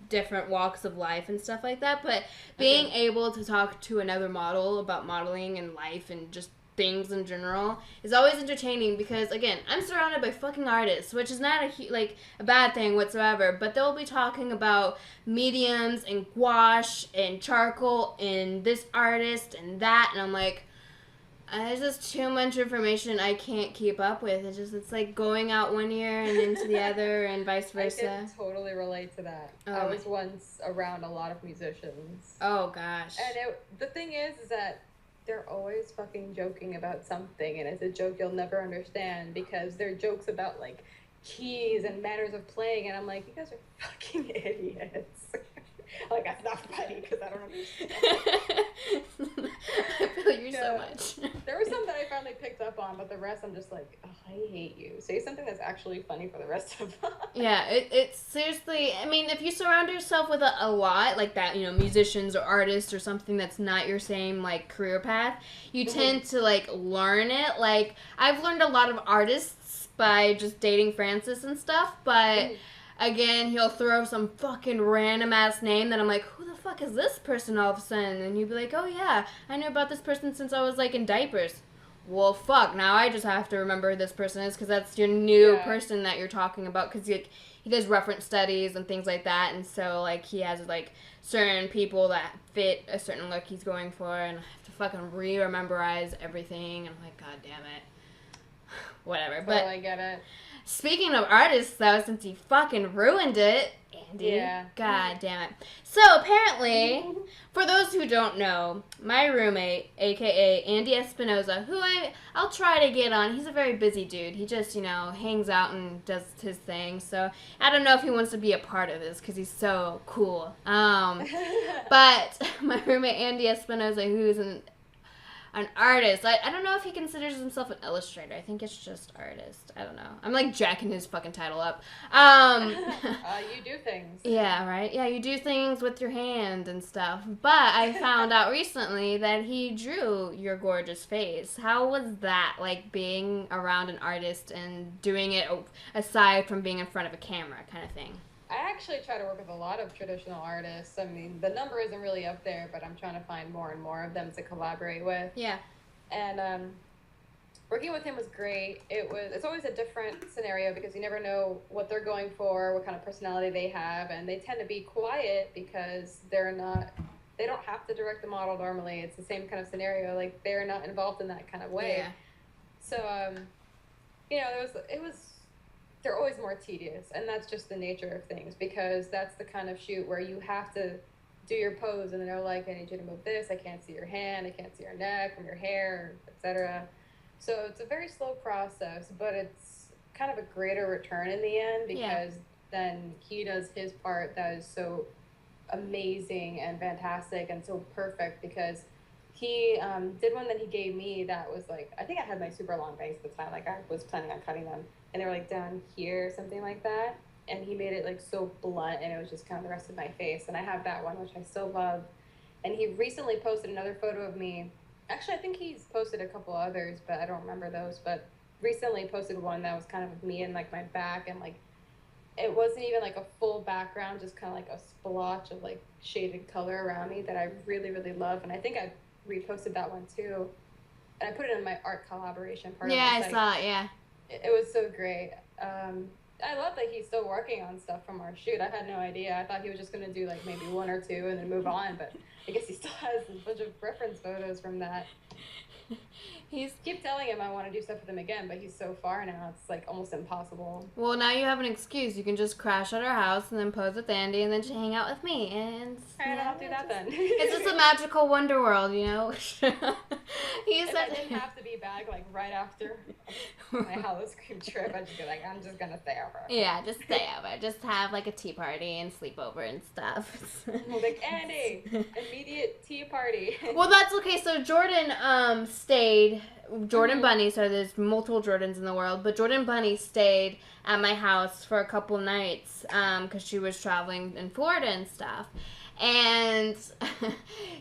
S1: different walks of life and stuff like that, but being able to talk to another model about modeling and life and just things in general is always entertaining because, again, I'm surrounded by fucking artists, which is not a bad thing whatsoever, but they'll be talking about mediums and gouache and charcoal and this artist and that, and I'm like, there's just too much information I can't keep up with. It's like going out one ear and into the other and vice versa.
S3: I can totally relate to that. I was once around a lot of musicians.
S1: Oh, gosh.
S3: And the thing is that they're always fucking joking about something, and it's a joke you'll never understand because they're jokes about, like, keys and manners of playing, and I'm like, you guys are fucking idiots. Like, that's not funny because I don't understand.
S1: I feel you so much.
S3: There were some that I finally picked up on, but the rest I'm just like, oh, I hate you. Say something that's actually funny for the rest of us.
S1: Yeah, it's seriously, I mean, if you surround yourself with a lot like that, musicians or artists or something that's not your same, like, career path, you tend to, like, learn it. Like, I've learned a lot of artists by just dating Francis and stuff, but... Again, he'll throw some fucking random-ass name that I'm like, who the fuck is this person all of a sudden? And you'd be like, oh yeah, I knew about this person since I was, like, in diapers. Well, fuck, now I just have to remember who this person is because that's your new person that you're talking about because he does reference studies and things like that, and so, like, he has, like, certain people that fit a certain look he's going for, and I have to fucking re-memorize everything, and I'm like, god damn it. Whatever, but...
S3: I get it.
S1: Speaking of artists, though, since he fucking ruined it, Andy, god damn it. So, apparently, for those who don't know, my roommate, a.k.a. Andy Espinoza, who I'll try to get on, he's a very busy dude. He just, hangs out and does his thing, so I don't know if he wants to be a part of this, because he's so cool. But my roommate, Andy Espinoza, who's an artist. I don't know if he considers himself an illustrator. I think it's just artist. I don't know. I'm like jacking his fucking title up.
S3: You do things.
S1: Yeah, right? Yeah, you do things with your hand and stuff. But I found out recently that he drew your gorgeous face. How was that, like, being around an artist and doing it aside from being in front of a camera kind of thing?
S3: I actually try to work with a lot of traditional artists. I mean, the number isn't really up there, but I'm trying to find more and more of them to collaborate with.
S1: Yeah.
S3: And working with him was great. It's always a different scenario because you never know what they're going for, what kind of personality they have, and they tend to be quiet because they don't have to direct the model normally. It's the same kind of scenario. Like, they're not involved in that kind of way.
S1: Yeah.
S3: So, they're always more tedious, and that's just the nature of things because that's the kind of shoot where you have to do your pose and they're like, I need you to move this, I can't see your hand, I can't see your neck from your hair, etc. So it's a very slow process, but it's kind of a greater return in the end because then he does his part that is so amazing and fantastic and so perfect because he did one that he gave me that was like, I think I had my super long bangs at the time, like I was planning on cutting them, and they were like down here, something like that, and he made it like so blunt, and it was just kind of the rest of my face, and I have that one, which I still love, and he recently posted another photo of me, actually I think he's posted a couple others, but I don't remember those, but recently posted one that was kind of me and like my back, and like, it wasn't even like a full background, just kind of like a splotch of like shaded color around me that I really, really love, and I think I reposted that one too, and I put it in my art collaboration part of my
S1: I
S3: site.
S1: saw it, yeah.
S3: It was so great. I love that he's still working on stuff from our shoot. I had no idea. I thought he was just going to do like maybe one or two and then move on, but I guess he still has a bunch of reference photos from that. Keep telling him I want to do stuff with him again, but he's so far now, it's like almost impossible.
S1: Well, now you have an excuse. You can just crash at our house and then pose with Andy and then just hang out with me. And
S3: Alright, I'll do that then.
S1: It's just a magical wonder world, you know? He's
S3: If I didn't have to be back like right after my Hollow Cream trip. I'd just be like, I'm just gonna stay over.
S1: Yeah, just stay over. Just have like a tea party and sleep over and stuff.
S3: Like, Andy, immediate tea party.
S1: Well, that's okay. So Jordan stayed. Jordan Bunny. So there's multiple Jordans in the world, but Jordan Bunny stayed at my house for a couple nights because she was traveling in Florida and stuff. And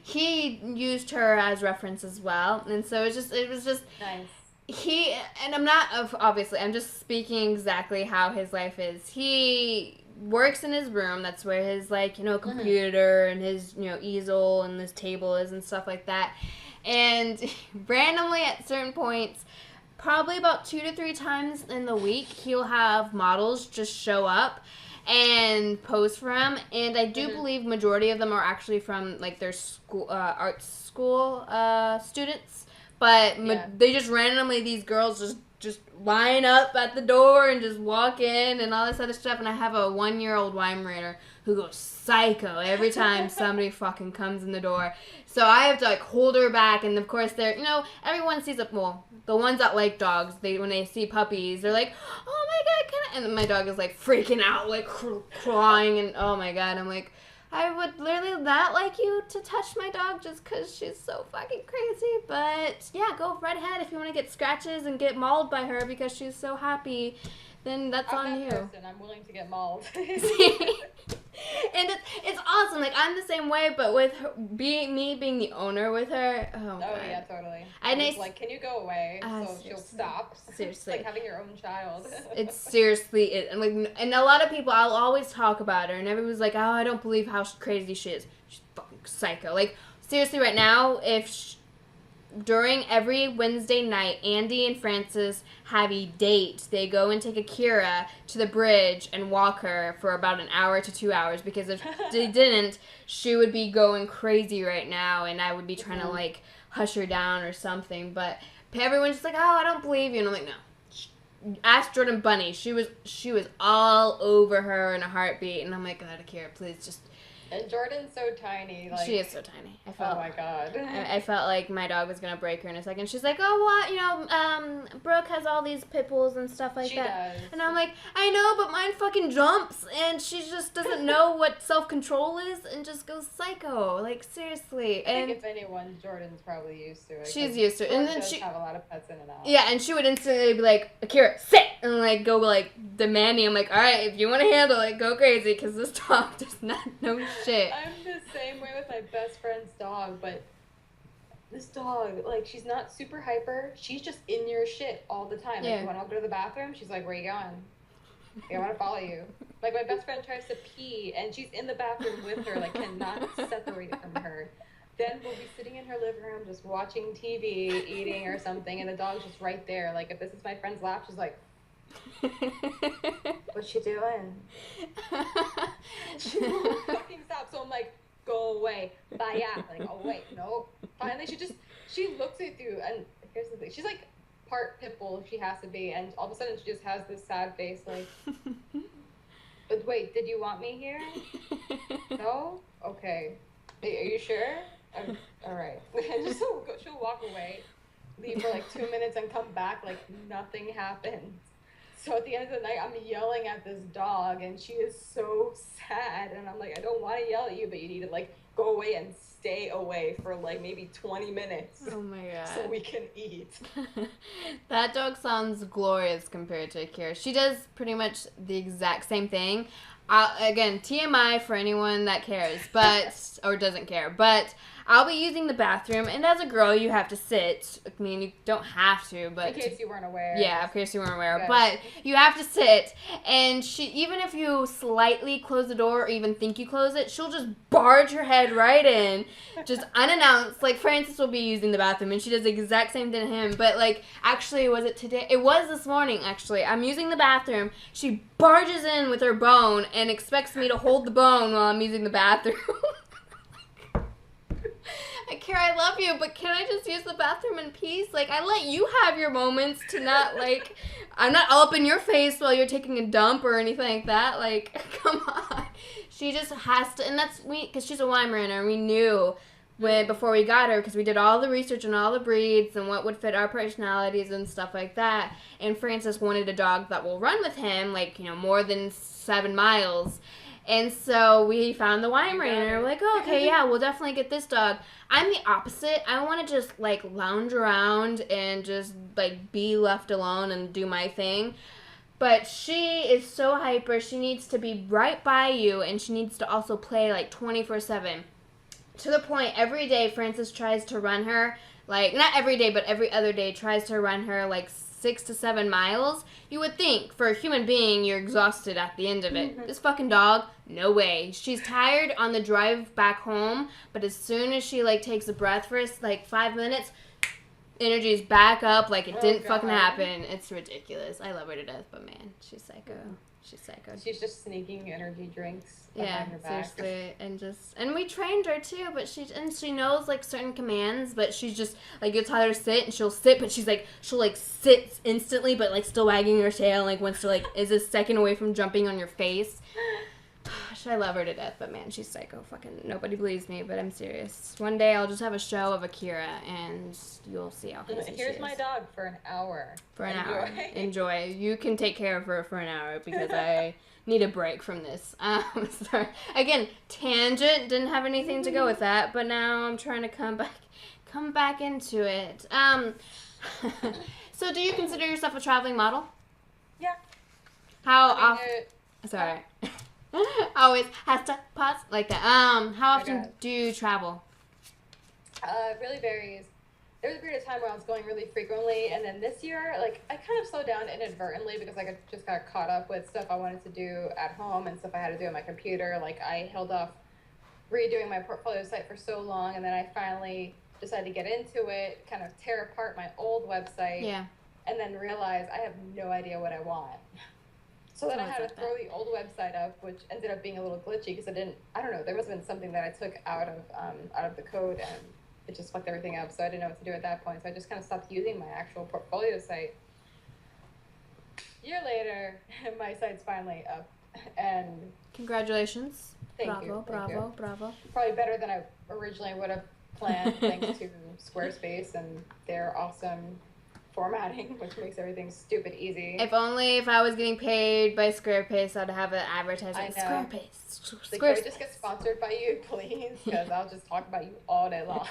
S1: he used her as reference as well, and so it was just
S3: Nice.
S1: I'm not, obviously, I'm just speaking exactly how his life is. He works in his room. That's where his, like, computer and his, easel and his table is and stuff like that. And randomly at certain points, probably about 2 to 3 times in the week, he'll have models just show up and pose for him. And I do believe majority of them are actually from, like, their school, art school students. But they just randomly, these girls just line up at the door and just walk in and all this other stuff. And I have a 1-year-old Weimaraner who goes psycho every time somebody fucking comes in the door. So I have to, like, hold her back. And, of course, they're, everyone sees it. Well, the ones that like dogs, when they see puppies, they're like, oh, my God, can I? And then my dog is, like, freaking out, like, crying. And, oh, my God. I'm like, I would literally not like you to touch my dog just because she's so fucking crazy. But, yeah, go right ahead if you want to get scratches and get mauled by her because she's so happy. Then that's on you.
S3: Person. I'm willing to get mauled.
S1: And it's awesome. Like, I'm the same way, but with her, being the owner with her. Oh, God.
S3: Yeah, totally.
S1: And
S3: it's like, can you go away? So
S1: seriously.
S3: she'll stop.
S1: Seriously.
S3: It's like having your own child.
S1: It's seriously it. And, like, and a lot of people, I'll always talk about her, and everyone's like, oh, I don't believe how crazy she is. She's fucking psycho. Like, seriously, right now, during every Wednesday night, Andy and Francis have a date. They go and take Akira to the bridge and walk her for about an hour to 2 hours, because if they didn't, she would be going crazy right now, and I would be trying to, like, hush her down or something. But everyone's just like, oh, I don't believe you. And I'm like, no. Ask Jordan Bunny. She was all over her in a heartbeat. And I'm like, God, Akira, please just...
S3: And Jordan's so tiny. Like,
S1: she is so tiny.
S3: Oh my God.
S1: I felt like my dog was gonna break her in a second. She's like, oh, what? Brooke has all these pit bulls and stuff like that.
S3: Does.
S1: And I'm like, I know, but mine fucking jumps, and she just doesn't know what self-control is, and just goes psycho. Like, seriously. And
S3: I think if anyone, Jordan's probably used to it.
S1: She's used to it. And then
S3: she have a lot of pets in and out.
S1: Yeah, and she would instantly be like, Akira, sit! And, like, go, like, demanding. I'm like, all right, if you want to handle it, go crazy, because this dog does not know shit.
S3: I'm the same way with my best friend's dog, but this dog, like, she's not super hyper. She's just in your shit all the time. Like, when I'll go to the bathroom, she's like, where you going? I want to follow you. Like, my best friend tries to pee, and she's in the bathroom with her, like, cannot separate from her. Then we'll be sitting in her living room just watching TV, eating or something, and the dog's just right there. Like, if this is my friend's lap, she's like, what's she doing? She won't fucking stop. So I'm like, go away. Bye, yeah. Like, oh, wait, no. Finally, she looks at you, and here's the thing. She's like part pit bull, if she has to be, and all of a sudden she just has this sad face, like, but wait, did you want me here? No? Okay. Are you sure? All right. And just she'll walk away, leave for like 2 minutes, and come back like nothing happened. So at the end of the night, I'm yelling at this dog, and she is so sad. And I'm like, I don't want to yell at you, but you need to, like, go away and stay away for, like, maybe 20 minutes.
S1: Oh, my God.
S3: So we can eat.
S1: That dog sounds glorious compared to Akira. She does pretty much the exact same thing. Again, TMI for anyone that cares, but or doesn't care. But I'll be using the bathroom, and as a girl, you have to sit. I mean, you don't have to, but
S3: in case you weren't aware.
S1: Yeah, in case you weren't aware.
S3: Good.
S1: But you have to sit, and she, even if you slightly close the door or even think you close it, she'll just barge her head right in, just unannounced. Like, Francis will be using the bathroom, and she does the exact same thing to him. But, like, actually, was it today? It was this morning, actually. I'm using the bathroom. She barges in with her bone and expects me to hold the bone while I'm using the bathroom. Kara, I love you, but can I just use the bathroom in peace? Like, I let you have your moments to not, like, I'm not all up in your face while you're taking a dump or anything like that. Like, come on. She just has to, and that's, because she's a Weimaraner, and we knew before we got her, because we did all the research on all the breeds and what would fit our personalities and stuff like that. And Francis wanted a dog that will run with him, like, you know, more than 7 miles. And so we found the Weimaraner. We're like, oh, okay, yeah, we'll definitely get this dog. I'm the opposite. I want to just, like, lounge around and just, like, be left alone and do my thing. But she is so hyper. She needs to be right by you, and she needs to also play, like, 24/7. To the point, every day Francis tries to run her, like, not every day, but every other day tries to run her, like, 6 to 7 miles. You would think, for a human being, you're exhausted at the end of it. This fucking dog, no way. She's tired on the drive back home, but as soon as she, like, takes a breath for, like, 5 minutes, energy's back up like it didn't fucking happen. It's ridiculous. I love her to death, but man, she's psycho. She's psycho.
S3: She's just sneaking energy drinks behind her back.
S1: Seriously, and we trained her too, but she knows like certain commands, but she's just like, you'll tell her to sit and she'll sit, but she'll sit instantly, but like still wagging her tail, like wants to like is a second away from jumping on your face. Gosh, I love her to death, but man, she's psycho. Fucking nobody believes me, but I'm serious. One day I'll just have a show of Akira, and you'll see how crazy she
S3: Here's
S1: is.
S3: my dog for an hour.
S1: Enjoy. You can take care of her for an hour because I need a break from this. Sorry. Again, tangent. Didn't have anything to go with that, but now I'm trying to come back into it. So do you consider yourself a traveling model?
S3: Yeah.
S1: How often? Sorry. Always has to pause like that. How often do you travel?
S3: It really varies. There was a period of time where I was going really frequently, and then this year, like, I kind of slowed down inadvertently because I just got caught up with stuff I wanted to do at home and stuff I had to do on my computer. Like, I held off redoing my portfolio site for so long, and then I finally decided to get into it, kind of tear apart my old website, and then realize I have no idea what I want. So then I had to throw the old website up, which ended up being a little glitchy because I don't know, there must have been something that I took out of the code, and it just fucked everything up. So I didn't know what to do at that point. So I just kind of stopped using my actual portfolio site. A year later, my site's finally up, and
S1: congratulations.
S3: Thank you.
S1: Bravo.
S3: Probably better than I originally would have planned, thanks to Squarespace and their awesome formatting, which makes everything stupid easy.
S1: If I was getting paid by Squarespace, I'd have an advertisement. Squarespace.
S3: Like, can we just get sponsored by you, please? Because I'll just talk about you all day long.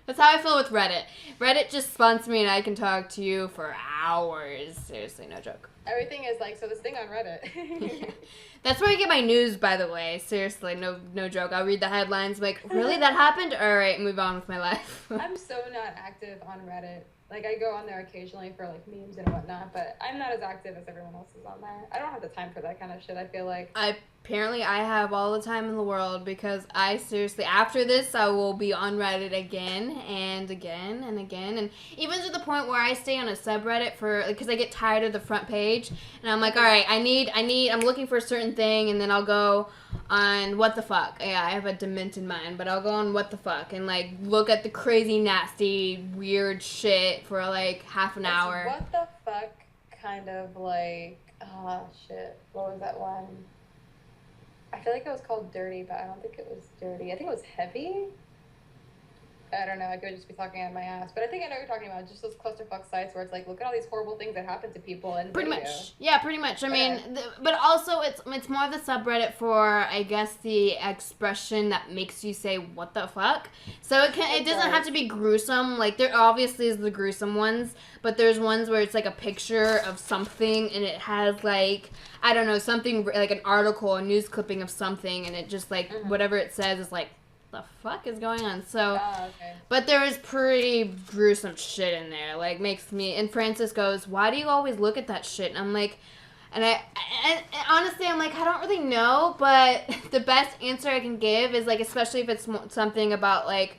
S1: That's how I feel with Reddit. Reddit just sponsors me and I can talk to you for hours. Seriously, no joke.
S3: Everything is like, so this thing on Reddit.
S1: That's where I get my news, by the way. Seriously, no joke. I'll read the headlines, like, really, that happened? All right, move on with my life.
S3: I'm so not active on Reddit. Like, I go on there occasionally for, like, memes and whatnot, but I'm not as active as everyone else is on there. I don't have the time for that kind of shit, I feel like.
S1: Apparently, I have all the time in the world because I seriously, after this, I will be on Reddit again and again and again. And even to the point where I stay on a subreddit because I get tired of the front page. And I'm like, all right, I'm looking for a certain thing, and then I'll go on what the fuck. Yeah, I have a demented mind, but I'll go on what the fuck and, like, look at the crazy, nasty, weird shit for, like, half an hour.
S3: What the fuck kind of, like, oh, shit. What was that one? I feel like it was called Dirty, but I don't think it was Dirty. I think it was Heavy. I don't know. I could just be talking out of my ass. But I think I know what you're talking about. Just those clusterfuck sites where it's like, look at all these horrible things that happen to people. And
S1: pretty much. Yeah, pretty much. I mean, but also it's more of the subreddit for, I guess, the expression that makes you say, what the fuck? So it doesn't have to be gruesome. Like, there obviously is the gruesome ones, but there's ones where it's like a picture of something and it has, like, I don't know, something like an article, a news clipping of something, and it just, like, whatever it says is like, the fuck is going on? So, but there is pretty gruesome shit in there. Like, makes me, and Francis goes, why do you always look at that shit? And I'm like, and honestly, I'm like, I don't really know, but the best answer I can give is, like, especially if it's something about, like,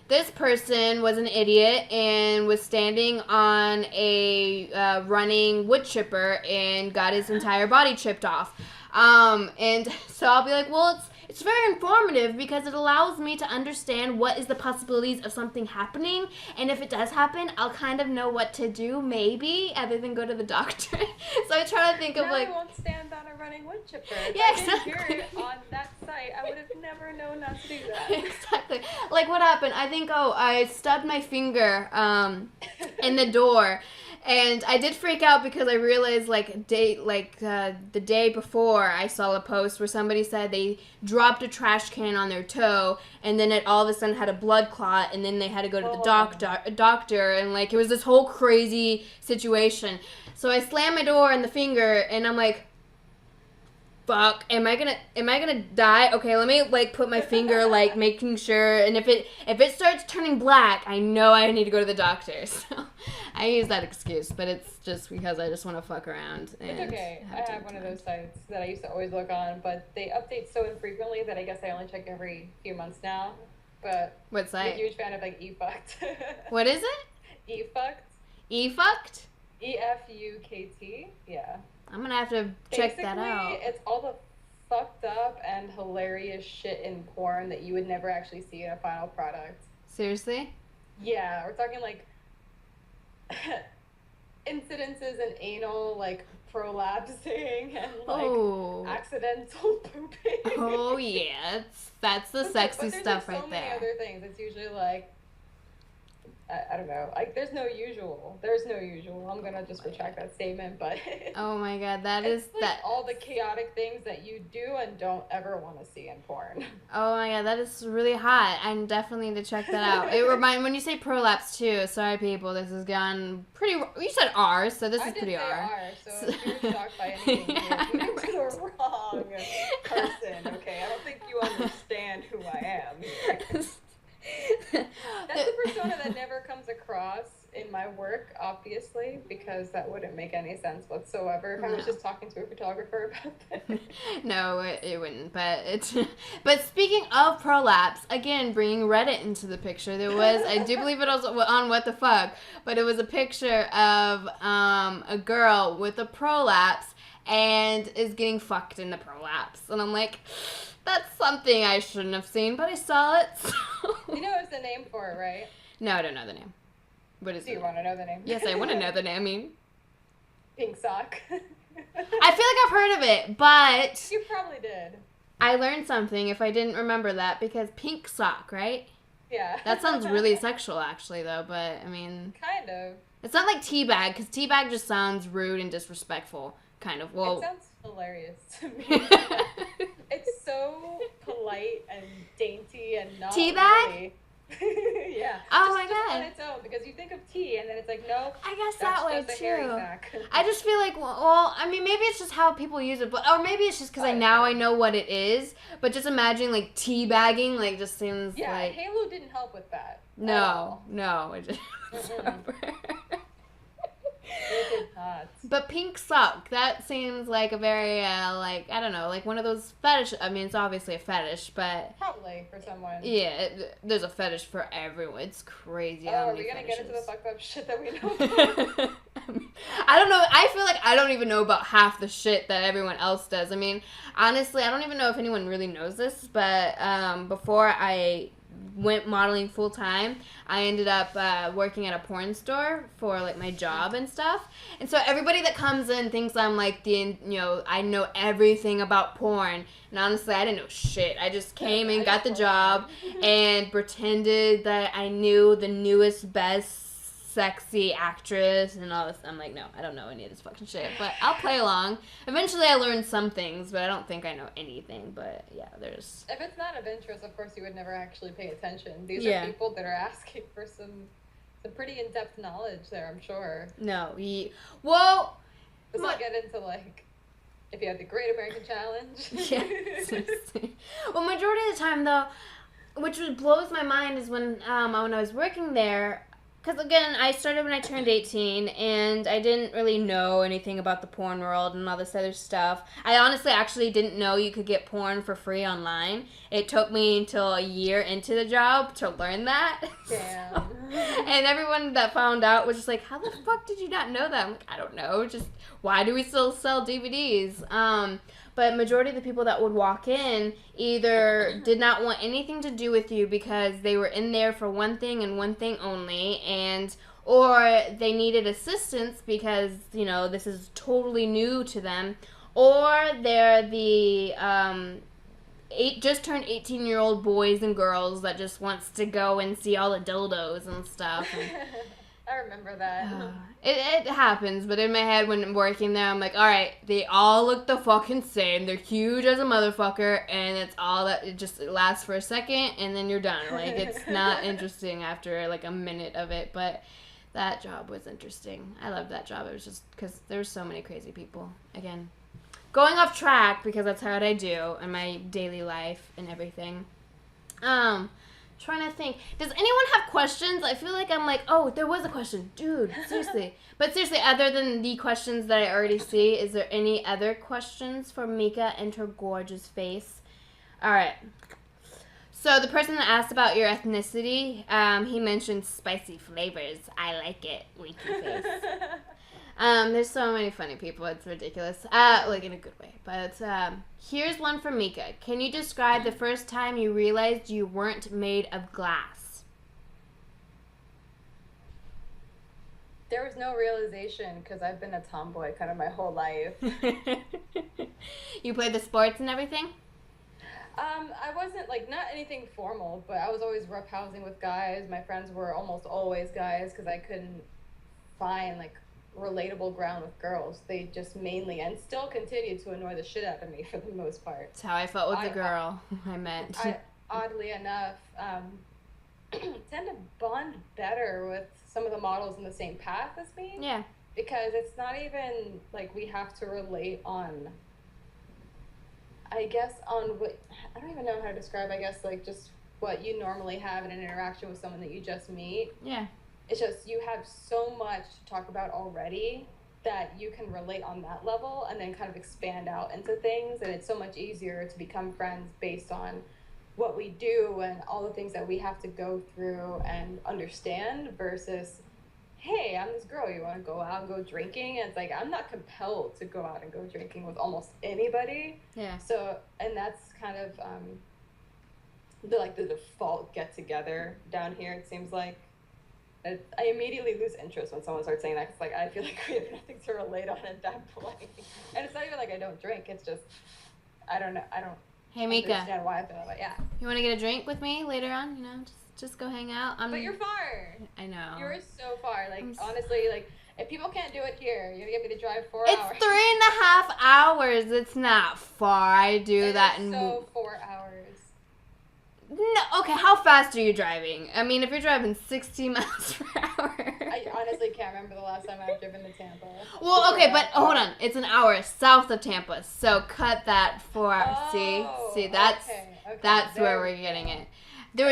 S1: this person was an idiot and was standing on a running wood chipper and got his entire body chipped off. And so I'll be like, well, it's very informative because it allows me to understand what is the possibilities of something happening, and if it does happen, I'll kind of know what to do, maybe, other than go to the doctor. So I try to think of
S3: now
S1: like...
S3: I won't stand on a running wood chipper. If
S1: Yeah,
S3: I didn't
S1: exactly.
S3: hear it on that site, I would have never known not to do that.
S1: Exactly. Like what happened? I think I stubbed my finger in the door, and I did freak out because I realized the day before I saw a post where somebody said they dropped a trash can on their toe, and then it all of a sudden had a blood clot, and then they had to go to the doctor, and like it was this whole crazy situation. So I slammed my door in the finger, and I'm like, fuck, am I gonna die? Okay, let me like put my finger like making sure, and if it starts turning black, I know I need to go to the doctor. So I use that excuse, but it's just because I just want to fuck around. And
S3: It's okay. I have one of those sites that I used to always look on, but they update so infrequently that I guess I only check every few months now. But
S1: what site?
S3: I'm a huge fan of like eFucked.
S1: What is it?
S3: eFucked.
S1: eFucked?
S3: EFUKT. Yeah.
S1: I'm gonna have to check that out.
S3: Basically, it's all the fucked up and hilarious shit in porn that you would never actually see in a final product.
S1: Seriously?
S3: Yeah, we're talking like incidences in anal, like prolapsing and like accidental pooping.
S1: Oh yeah, that's the sexy stuff right there.
S3: But there's so many other things. It's usually like I don't know. Like there's no usual. There's no usual. I'm gonna just retract that statement. But
S1: oh my god, that
S3: it's
S1: is
S3: like
S1: that
S3: all the chaotic things that you do and don't ever want to see in porn.
S1: Oh my god, that is really hot. I definitely need to check that out. It when you say prolapse too. Sorry, people, this has gone pretty. You said R, so this is pretty R.
S3: R. So if you're shocked by anything,
S1: Yeah,
S3: you're to the wrong person. Okay, I don't think you understand who I am. That's a persona that never comes across in my work, obviously, because that wouldn't make any sense whatsoever if I was just talking to a photographer about that.
S1: No, it wouldn't. But speaking of prolapse, again, bringing Reddit into the picture, there was, I do believe it was on What the Fuck, but it was a picture of a girl with a prolapse and is getting fucked in the prolapse, and I'm like, that's something I shouldn't have seen, but I saw it. So.
S3: You know what's the name for it, right?
S1: No, I don't know the name. What is it?
S3: Do you want to know the name?
S1: Yes, I want to know the name. I mean,
S3: Pink Sock.
S1: I feel like I've heard of it, but
S3: You probably did.
S1: I learned something if I didn't remember that, because pink sock, right?
S3: Yeah.
S1: That sounds really sexual, actually, though, but, I mean...
S3: Kind of.
S1: It's not like teabag, because teabag just sounds rude and disrespectful, kind of. Well...
S3: It sounds hilarious to me. It's so polite and dainty and not
S1: Teabag?
S3: really. Yeah.
S1: Oh my
S3: just
S1: god.
S3: on its own, because you think of tea and then it's like, no,
S1: I guess
S3: that's
S1: that way,
S3: just a hairy
S1: too.
S3: sack.
S1: I just feel like, well, I mean, maybe it's just how people use it, but or maybe it's just because I know what it is, but just imagine, like, teabagging, like, just seems
S3: Yeah,
S1: like...
S3: Halo didn't help with that.
S1: No, it just...
S3: It did not.
S1: But pink sock, that seems like a very, like, I don't know, like one of those fetish, I mean, it's obviously a fetish, but...
S3: Probably, for someone.
S1: Yeah, there's a fetish for everyone. It's crazy how
S3: Oh, are
S1: many
S3: we gonna get into the
S1: fetishes.
S3: fucked up shit that we know?
S1: I don't know, I feel like I don't even know about half the shit that everyone else does. I mean, honestly, I don't even know if anyone really knows this, but before I went modeling full time, I ended up working at a porn store for like my job and stuff. And so everybody that comes in thinks I'm like I know everything about porn. And honestly, I didn't know shit. I just came and got the job and pretended that I knew the newest, best sexy actress and all this. I'm like, no, I don't know any of this fucking shit, but I'll play along. Eventually I learned some things, but I don't think I know anything. But yeah, there's...
S3: If it's not of interest, of course you would never actually pay attention. These
S1: Yeah.
S3: are people that are asking for some pretty in-depth knowledge there, I'm sure.
S1: No, well...
S3: Let's not get into like, if you had the Great American Challenge.
S1: Yeah. Well, majority of the time though, which blows my mind, is when I was working there. Because, again, I started when I turned 18, and I didn't really know anything about the porn world and all this other stuff. I honestly actually didn't know you could get porn for free online. It took me until a year into the job to learn that.
S3: Damn.
S1: And everyone that found out was just like, how the fuck did you not know that? I'm like, I don't know. Just, why do we still sell DVDs? but majority of the people that would walk in either did not want anything to do with you because they were in there for one thing and one thing only, or they needed assistance because, this is totally new to them, or they're the just turned 18-year-old boys and girls that just wants to go and see all the dildos and stuff. And,
S3: I remember that.
S1: it happens, but in my head when I'm working there, I'm like, all right, they all look the fucking same. They're huge as a motherfucker, and it's all that. It lasts for a second, and then you're done. Like, it's not interesting after like a minute of it, but that job was interesting. I loved that job. It was just because there's so many crazy people. Again, going off track because that's how I do in my daily life and everything. Trying to think. Does anyone have questions? I feel like I'm like, oh, there was a question. Dude, seriously. But seriously, other than the questions that I already see, is there any other questions for Mika and her gorgeous face? All right. So the person that asked about your ethnicity, he mentioned spicy flavors. I like it. Winky face. There's so many funny people. It's ridiculous. Like in a good way. But here's one from Mika. Can you describe the first time you realized you weren't made of glass?
S3: There was no realization because I've been a tomboy kind of my whole life.
S1: You played the sports and everything?
S3: I wasn't like not anything formal, but I was always roughhousing with guys. My friends were almost always guys because I couldn't find like relatable ground with girls. They just mainly and still continue to annoy the shit out of me for the most part.
S1: That's how I felt with the girl I met.
S3: Oddly enough, tend to bond better with some of the models in the same path as me.
S1: Yeah.
S3: Because it's not even like we have to relate on, I guess, on what, I don't even know how to describe, I guess, like just what you normally have in an interaction with someone that you just meet.
S1: Yeah.
S3: It's just you have so much to talk about already that you can relate on that level and then kind of expand out into things. And it's so much easier to become friends based on what we do and all the things that we have to go through and understand versus, hey, I'm this girl, you want to go out and go drinking? And it's like, I'm not compelled to go out and go drinking with almost anybody.
S1: Yeah.
S3: So, and that's kind of the default get together down here, it seems like. I immediately lose interest when someone starts saying that. It's like, I feel like we have nothing to relate on at that point. And it's not even like I don't drink. It's just, I don't know. I don't understand why I feel that way. Yeah.
S1: You want to get a drink with me later on? Just go hang out.
S3: But you're far.
S1: I know.
S3: You're so far. Like, honestly, like, if people can't do it here, you're going to get me to drive 4 hours.
S1: It's 3.5 hours. It's not far. I do that in
S3: 4 hours.
S1: No, okay, how fast are you driving? I mean, if you're driving 60 miles per hour.
S3: I honestly can't remember the last time I've driven to Tampa.
S1: Well, okay, but hold on. It's an hour south of Tampa, so cut that for, see, that's where we're getting it. There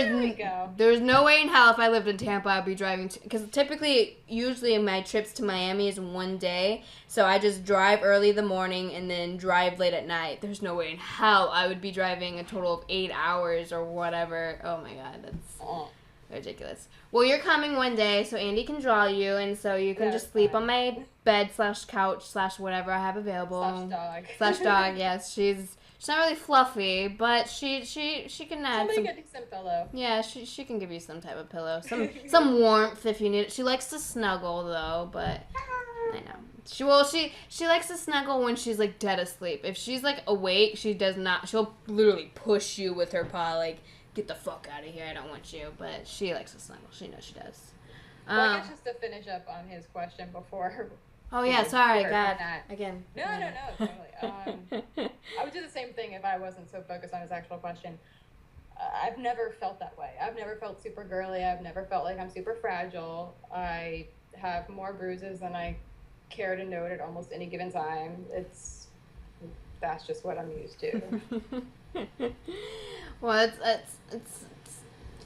S1: was no way in hell if I lived in Tampa I'd be driving, because usually my trips to Miami is one day, so I just drive early in the morning and then drive late at night. There's no way in hell I would be driving a total of 8 hours or whatever. Oh my god, that's ridiculous. Well, you're coming one day, so Andy can draw you, and so you can just sleep on my bed / couch / whatever I have available. / dog, yes. She's not really fluffy, but she can add
S3: somebody get a decent pillow.
S1: Yeah, she can give you some type of pillow, some warmth if you need it. She likes to snuggle though, but I know she likes to snuggle when she's like dead asleep. If she's like awake, she does not. She'll literally push you with her paw, like get the fuck out of here. I don't want you. But she likes to snuggle. She knows she does.
S3: Well, I guess just to finish up on his question before.
S1: Oh yeah, sorry, God. Again.
S3: No, totally. I would do the same thing if I wasn't so focused on his actual question. I've never felt that way. I've never felt super girly. I've never felt like I'm super fragile. I have more bruises than I care to note at almost any given time. That's just what I'm used to.
S1: Well,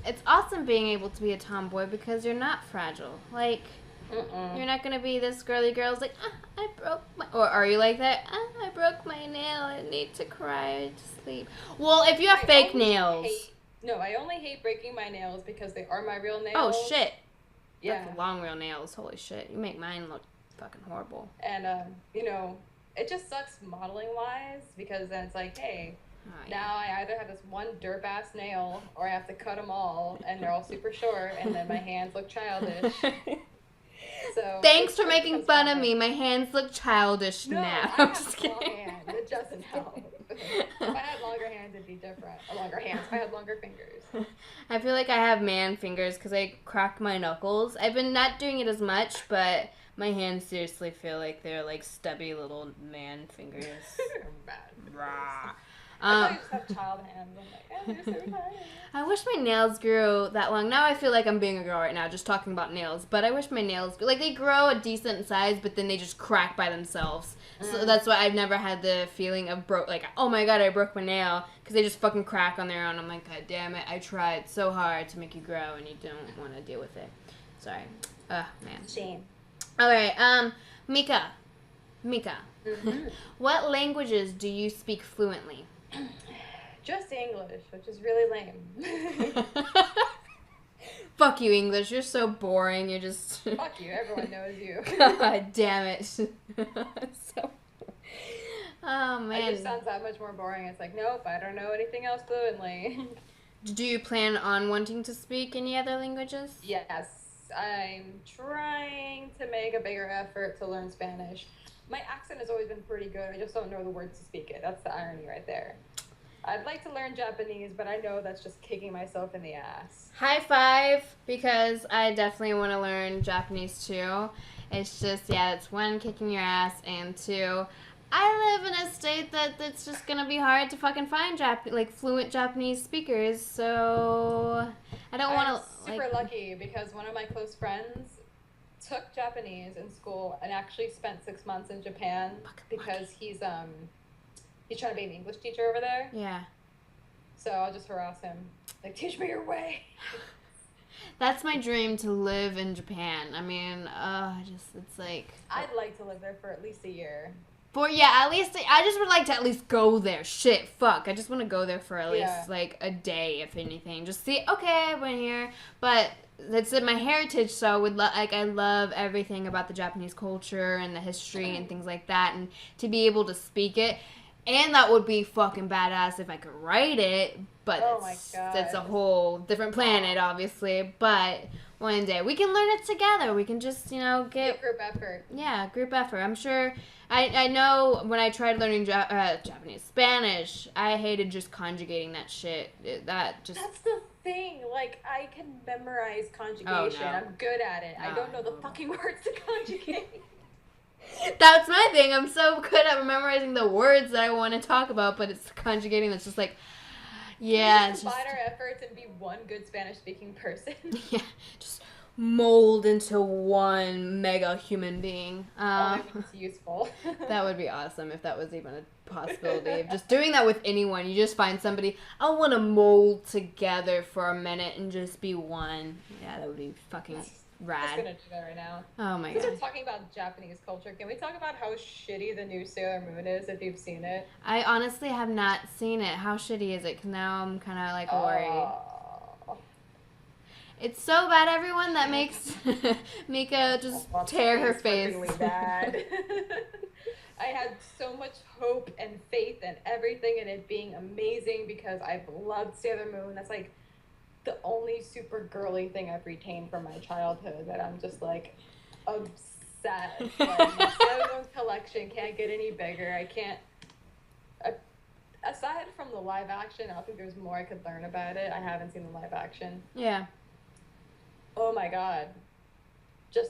S1: it's awesome being able to be a tomboy because you're not fragile. Like. You're not gonna be this girly girl's like, I broke my, or are you like that? I broke my nail. I need to cry to sleep. Well, if you have fake nails.
S3: I only hate breaking my nails because they are my real nails.
S1: Oh shit.
S3: Yeah.
S1: That's long real nails. Holy shit. You make mine look fucking horrible.
S3: And it just sucks modeling wise because then it's like, hey,
S1: Oh,
S3: now I either have this one derp ass nail or I have to cut them all and they're all super short and then my hands look childish. So
S1: Thanks for
S3: it
S1: making
S3: becomes
S1: fun of
S3: fun.
S1: me. My hands look childish
S3: No,
S1: now.
S3: I
S1: I'm
S3: have
S1: just
S3: small
S1: kidding.
S3: hands. It doesn't help. If I had longer hands, it'd be different. Longer hands. If I had longer fingers.
S1: I feel like I have man fingers because I crack my knuckles. I've been not doing it as much, but my hands seriously feel like they're like stubby little man fingers.
S3: Bad.
S1: Rah.
S3: I thought you just have child hands. I'm like, oh, they're so tiny.
S1: I wish my nails grew that long. Now I feel like I'm being a girl right now, just talking about nails. But I wish my nails, like, they grow a decent size, but then they just crack by themselves. So that's why I've never had the feeling of like, oh my god, I broke my nail, because they just fucking crack on their own. I'm like, god damn it, I tried so hard to make you grow, and you don't want to deal with it. Sorry. Ugh, man.
S3: Shame.
S1: All right, Mika.
S3: Mm-hmm.
S1: What languages do you speak fluently?
S3: Just English, which is really lame.
S1: Fuck you, English. You're so boring. You're just...
S3: Fuck you, everyone knows you.
S1: God damn it. So... Oh, man.
S3: It just sounds that much more boring. It's like, nope, I don't know anything else fluently.
S1: Do you plan on wanting to speak any other languages?
S3: Yes, I'm trying to make a bigger effort to learn Spanish. My accent has always been pretty good. I just don't know the words to speak it. That's the irony right there. I'd like to learn Japanese, but I know that's just kicking myself in the ass.
S1: High five, because I definitely want to learn Japanese too. It's just, yeah, it's one, kicking your ass, and two, I live in a state that's just going to be hard to fucking find fluent Japanese speakers, so I don't want to,
S3: super lucky because one of my close friends took Japanese in school and actually spent 6 months in Japan because he's trying to be an English teacher over there.
S1: Yeah.
S3: So I'll just harass him. Like, teach me your way.
S1: That's my dream, to live in Japan. I mean, it's like...
S3: I'd like to live there for at least a year.
S1: At least, I just would like to at least go there. Shit, fuck. I just want to go there for at least, like, a day, if anything. Just see, okay, I went here. But it's in my heritage, so I love everything about the Japanese culture and the history and things like that. And to be able to speak it. And that would be fucking badass if I could write it. But it's a whole different planet, obviously. But one day we can learn it together. We can just, get
S3: group effort.
S1: Yeah, group effort. I'm sure. I know when I tried learning Japanese, Spanish, I hated just conjugating that shit. That's
S3: the thing. Like, I can memorize conjugation.
S1: Oh, no.
S3: I'm good at it. I don't know the fucking words to conjugate.
S1: That's my thing. I'm so good at memorizing the words that I want to talk about, but it's conjugating that's just like, yeah.
S3: Just combine our efforts and be one good Spanish-speaking person.
S1: Yeah, just mold into one mega human being.
S3: It's useful.
S1: That would be awesome if that was even a possibility. Of just doing that with anyone. You just find somebody, I want to mold together for a minute and just be one. Yeah, that would be fucking rad.
S3: I'm just gonna do that right now.
S1: Oh my
S3: god. Since
S1: god.
S3: we're talking about Japanese culture, can we talk about how shitty the new Sailor Moon is, if you've seen it?
S1: I honestly have not seen it. How shitty is it? Because now I'm kind of like worried. It's so bad, everyone, that makes Mika just tear her face.
S3: Really bad. I had so much hope and faith and everything in it being amazing because I've loved Sailor Moon. That's like the only super girly thing I've retained from my childhood that I'm just like obsessed. Like, my Sailor Moon collection can't get any bigger. I can't. Aside from the live action, I don't think there's more I could learn about it. I haven't seen the live action.
S1: Yeah.
S3: Oh my god. Just,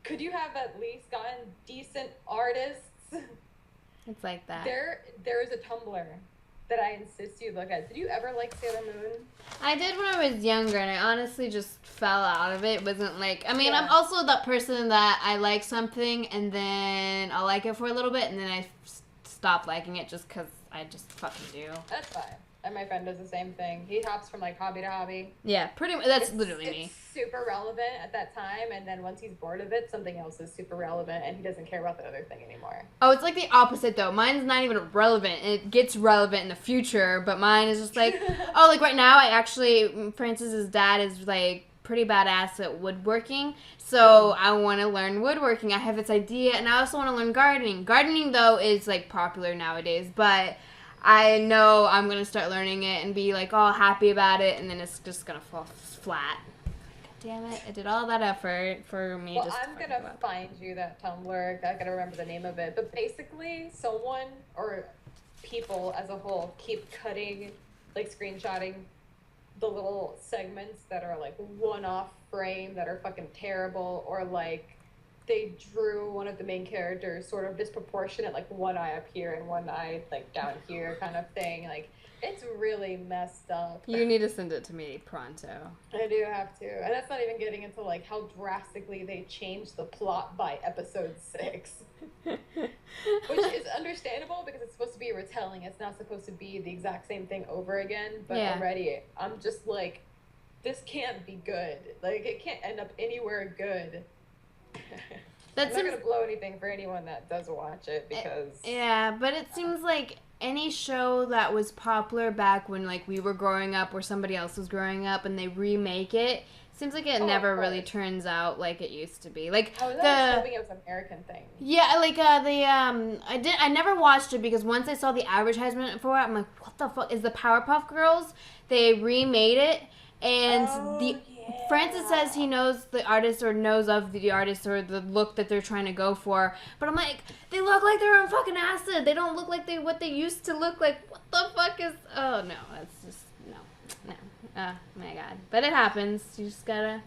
S3: could you have at least gotten decent artists?
S1: It's like that.
S3: There is a Tumblr that I insist you look at. Did you ever like Sailor Moon?
S1: I did when I was younger, and I honestly just fell out of it. It wasn't like... I mean, I'm also that person that I like something, and then I'll like it for a little bit, and then I stop liking it just because I just fucking do.
S3: That's fine. And my friend does the same thing. He hops from, like, hobby to hobby.
S1: Yeah, pretty much. That's literally me.
S3: It's super relevant at that time, and then once he's bored of it, something else is super relevant, and he doesn't care about the other thing anymore.
S1: Oh, it's like the opposite, though. Mine's not even relevant. It gets relevant in the future, but mine is just like... Oh, like, right now, Francis's dad is, like, pretty badass at woodworking, so I want to learn woodworking. I have this idea, and I also want to learn gardening. Gardening, though, is, like, popular nowadays, but I know I'm going to start learning it and be, like, all happy about it, and then it's just going to fall flat. Damn it, I did all that effort for me
S3: Well,
S1: just
S3: I'm gonna find you that Tumblr. I gotta remember the name of it. But basically, someone or people as a whole keep cutting, like screenshotting the little segments that are like one-off frame that are fucking terrible, or like they drew one of the main characters sort of disproportionate, like one eye up here and one eye like down here kind of thing. Like, it's really messed up.
S1: You need to send it to me pronto.
S3: I do have to. And that's not even getting into like how drastically they changed the plot by episode 6. Which is understandable because it's supposed to be a retelling. It's not supposed to be the exact same thing over again. But already I'm just like, this can't be good. Like, it can't end up anywhere good. I'm not going to blow anything for anyone that does watch it because...
S1: Yeah, but it seems like any show that was popular back when, like, we were growing up or somebody else was growing up and they remake it, seems like it never really turns out like it used to be. Like,
S3: I was hoping it was an American thing.
S1: Yeah, like, I never watched it because once I saw the advertisement for it, I'm like, what the fuck is the Powerpuff Girls? They remade it, and Francis says he knows the artist or knows of the artist or the look that they're trying to go for. But I'm like, they look like they're on fucking acid. They don't look like what they used to look like. What the fuck is... Oh, no. That's just... No. Oh, my God. But it happens. You just gotta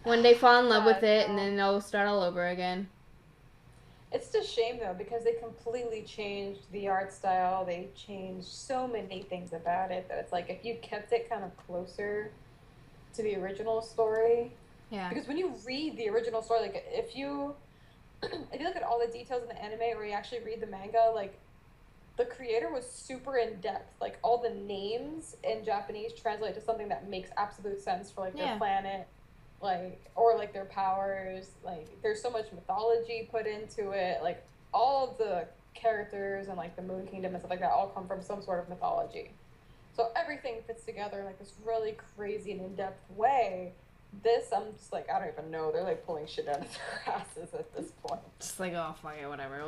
S1: one day fall in love with it, and then it'll start all over again.
S3: It's a shame, though, because they completely changed the art style. They changed so many things about it that it's like, if you kept it kind of closer to the original story.
S1: Yeah.
S3: Because when you read the original story, like, if you look at all the details in the anime or you actually read the manga, like, the creator was super in depth. Like, all the names in Japanese translate to something that makes absolute sense for, like, their planet, like, or, like, their powers. Like, there's so much mythology put into it. Like, all of the characters and, like, the Moon Kingdom and stuff like that all come from some sort of mythology. So everything fits together in, like, this really crazy and in-depth way. This, I'm just like, I don't even know. They're, like, pulling shit out of their asses at this point.
S1: Just like, oh, fuck it, whatever.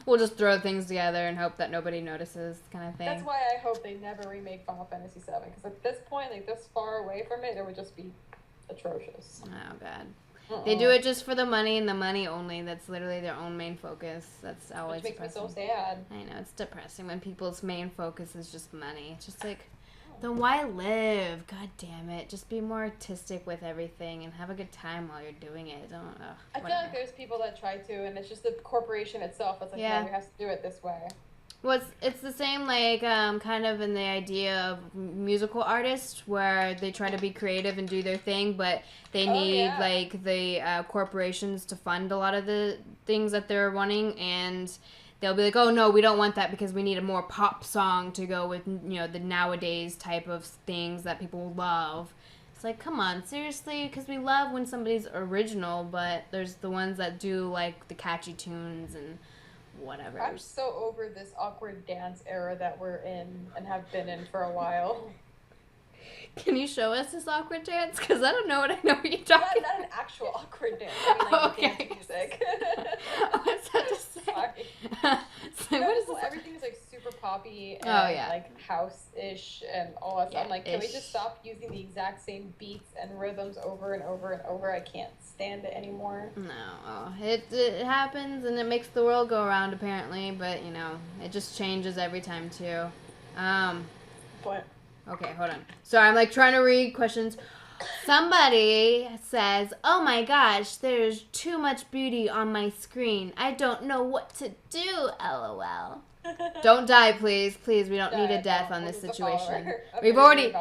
S1: We'll just throw things together and hope that nobody notices, kind of thing.
S3: That's why I hope they never remake Final Fantasy VII, because at this point, like, this far away from it, it would just be atrocious.
S1: Oh, God. They do it just for the money and the money only. That's literally their own main focus. That's always
S3: Which makes
S1: depressing.
S3: me so sad.
S1: I know, it's depressing when people's main focus is just money. It's just like, then why live? God damn it. Just be more artistic with everything and have a good time while you're doing it.
S3: I feel like there's people that try to, and it's just the corporation itself that's like, no, we have to do it this way.
S1: Well, it's the same, like, kind of in the idea of musical artists where they try to be creative and do their thing, but they need, like, the corporations to fund a lot of the things that they're wanting, and they'll be like, oh, no, we don't want that because we need a more pop song to go with, you know, the nowadays type of things that people love. It's like, come on, seriously? Because we love when somebody's original, but there's the ones that do, like, the catchy tunes and whatever.
S3: I'm so over this awkward dance era that we're in and have been in for a while.
S1: Can you show us this awkward dance? Because I don't know what you're talking
S3: about. Not an actual awkward dance. I mean, like,
S1: okay.
S3: Dance music.
S1: What's that to say?
S3: So what is everything's like super poppy and like house-ish and all that stuff. I'm like, can we just stop using the exact same beats and rhythms over and over and over? I can't stand it anymore.
S1: No, it happens and it makes the world go around apparently, but you know, it just changes every time too.
S3: What?
S1: Okay, hold on. Sorry, I'm like trying to read questions. Somebody says, oh my gosh, there's too much beauty on my screen. I don't know what to do, LOL. Don't die, please. Please, we don't need a death on this situation. We've already...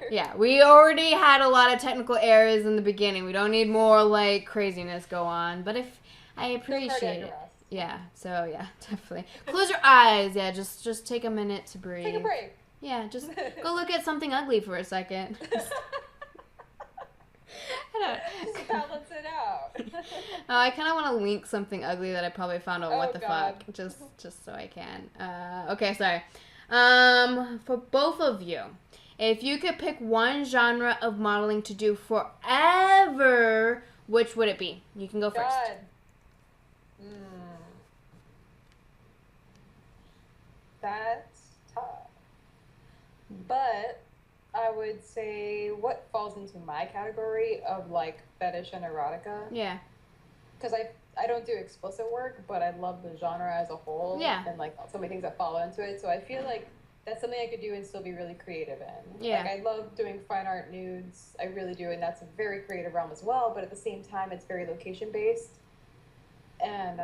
S1: Yeah, we already had a lot of technical errors in the beginning. We don't need more, like, craziness go on. But if... I appreciate it. Yeah, so, yeah, definitely. Close your eyes. Yeah, just take a minute to breathe.
S3: Take a break.
S1: Yeah, just go look at something ugly for a second.
S3: Just balance it out.
S1: I kind of want to link something ugly that I probably found on What the
S3: God.
S1: Fuck, just so I can. Okay, sorry. For both of you, If you could pick one genre of modeling to do forever, which would it be? You can go first.
S3: God. That's tough. But I would say what falls into my category of like fetish and erotica.
S1: Yeah.
S3: Because I don't do explicit work, but I love the genre as a whole.
S1: Yeah.
S3: And like so many things that fall into it. So I feel like that's something I could do and still be really creative in.
S1: Yeah.
S3: Like I love doing fine art nudes. I really do, and that's a very creative realm as well. But at the same time, it's very location based. And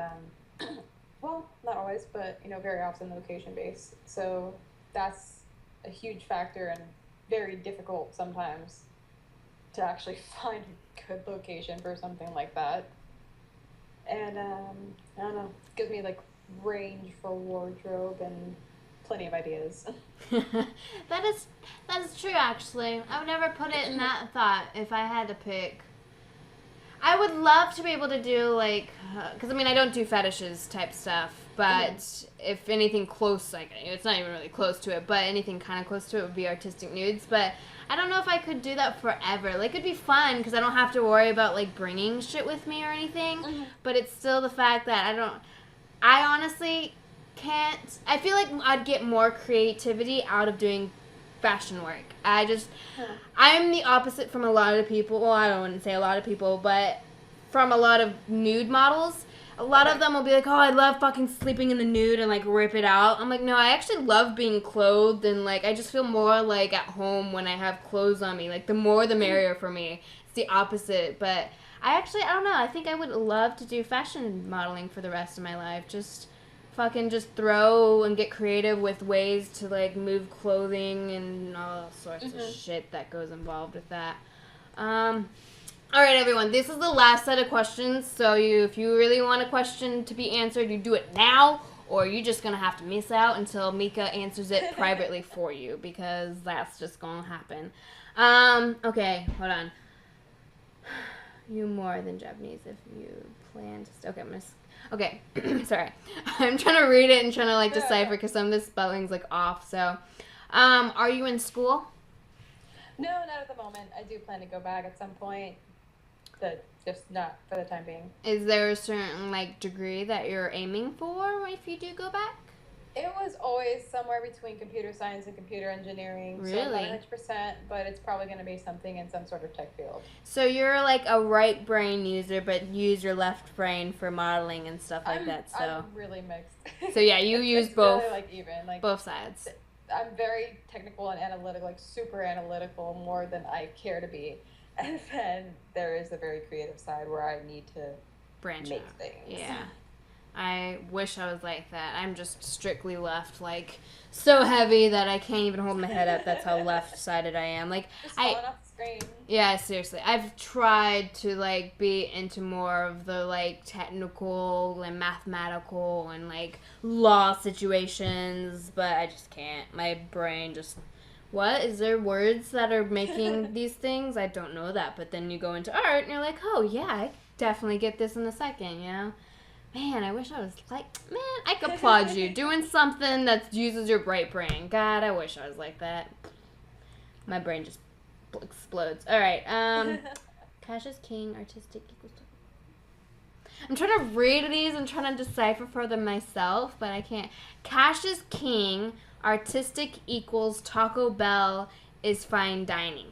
S3: well, not always, but very often location based. So that's a huge factor and very difficult sometimes to actually find a good location for something like that. And I don't know, gives me like range for wardrobe and plenty of ideas.
S1: That is true, actually. I would never put it in that thought if I had to pick. I would love to be able to do, like, because, I don't do fetishes type stuff, but if anything close, like, it's not even really close to it, but anything kind of close to it would be artistic nudes, but I don't know if I could do that forever. Like, it'd be fun, because I don't have to worry about, like, bringing shit with me or anything, but it's still the fact that I honestly can't, I feel like I'd get more creativity out of doing fashion work. I'm the opposite from a lot of people. Well, I wouldn't say a lot of people, but from a lot of nude models. A lot of them will be like, oh, I love fucking sleeping in the nude and, like, rip it out. I'm like, no, I actually love being clothed and, like, I just feel more, like, at home when I have clothes on me. Like, the more the merrier for me. It's the opposite. But I don't know. I think I would love to do fashion modeling for the rest of my life. Just fucking just throw and get creative with ways to, like, move clothing and all sorts of shit that goes involved with that. All right, everyone, this is the last set of questions, so if you really want a question to be answered, you do it now, or you're just going to have to miss out until Mika answers it privately for you, because that's just going to happen. Okay, hold on. You more than Japanese if you plan to... Okay, I'm going to... Okay, sorry. I'm trying to read it and trying to, like, decipher because some of the spelling's, like, off. So, are you in school?
S3: No, not at the moment. I do plan to go back at some point, but just not for the time being.
S1: Is there a certain, like, degree that you're aiming for if you do go back?
S3: It was always somewhere between computer science and computer engineering.
S1: Really?
S3: So not 100%, but it's probably going to be something in some sort of tech field.
S1: So you're like a right brain user, but use your left brain for modeling and stuff like that. So
S3: I'm really mixed.
S1: So yeah, you use both.
S3: Really, like even like
S1: both sides.
S3: I'm very technical and analytical, like super analytical, more than I care to be. And then there is a very creative side where I need to
S1: branch
S3: make
S1: out.
S3: things.
S1: Yeah. I wish I was like that. I'm just strictly left, like, so heavy that I can't even hold my head up. That's how left-sided I am. Like,
S3: just falling off the screen.
S1: Yeah, seriously. I've tried to, like, be into more of the, like, technical and mathematical and, like, law situations, but I just can't. My brain just... What? Is there words that are making these things? I don't know that. But then you go into art and you're like, oh, yeah, I definitely get this in a second, you know? Man, I wish I was like, man, I could applaud you doing something that uses your right brain. God, I wish I was like that. My brain just explodes. All right. Cash is king, artistic equals to... I'm trying to read these and trying to decipher for them myself, but I can't. Cash is king, artistic equals Taco Bell is fine dining.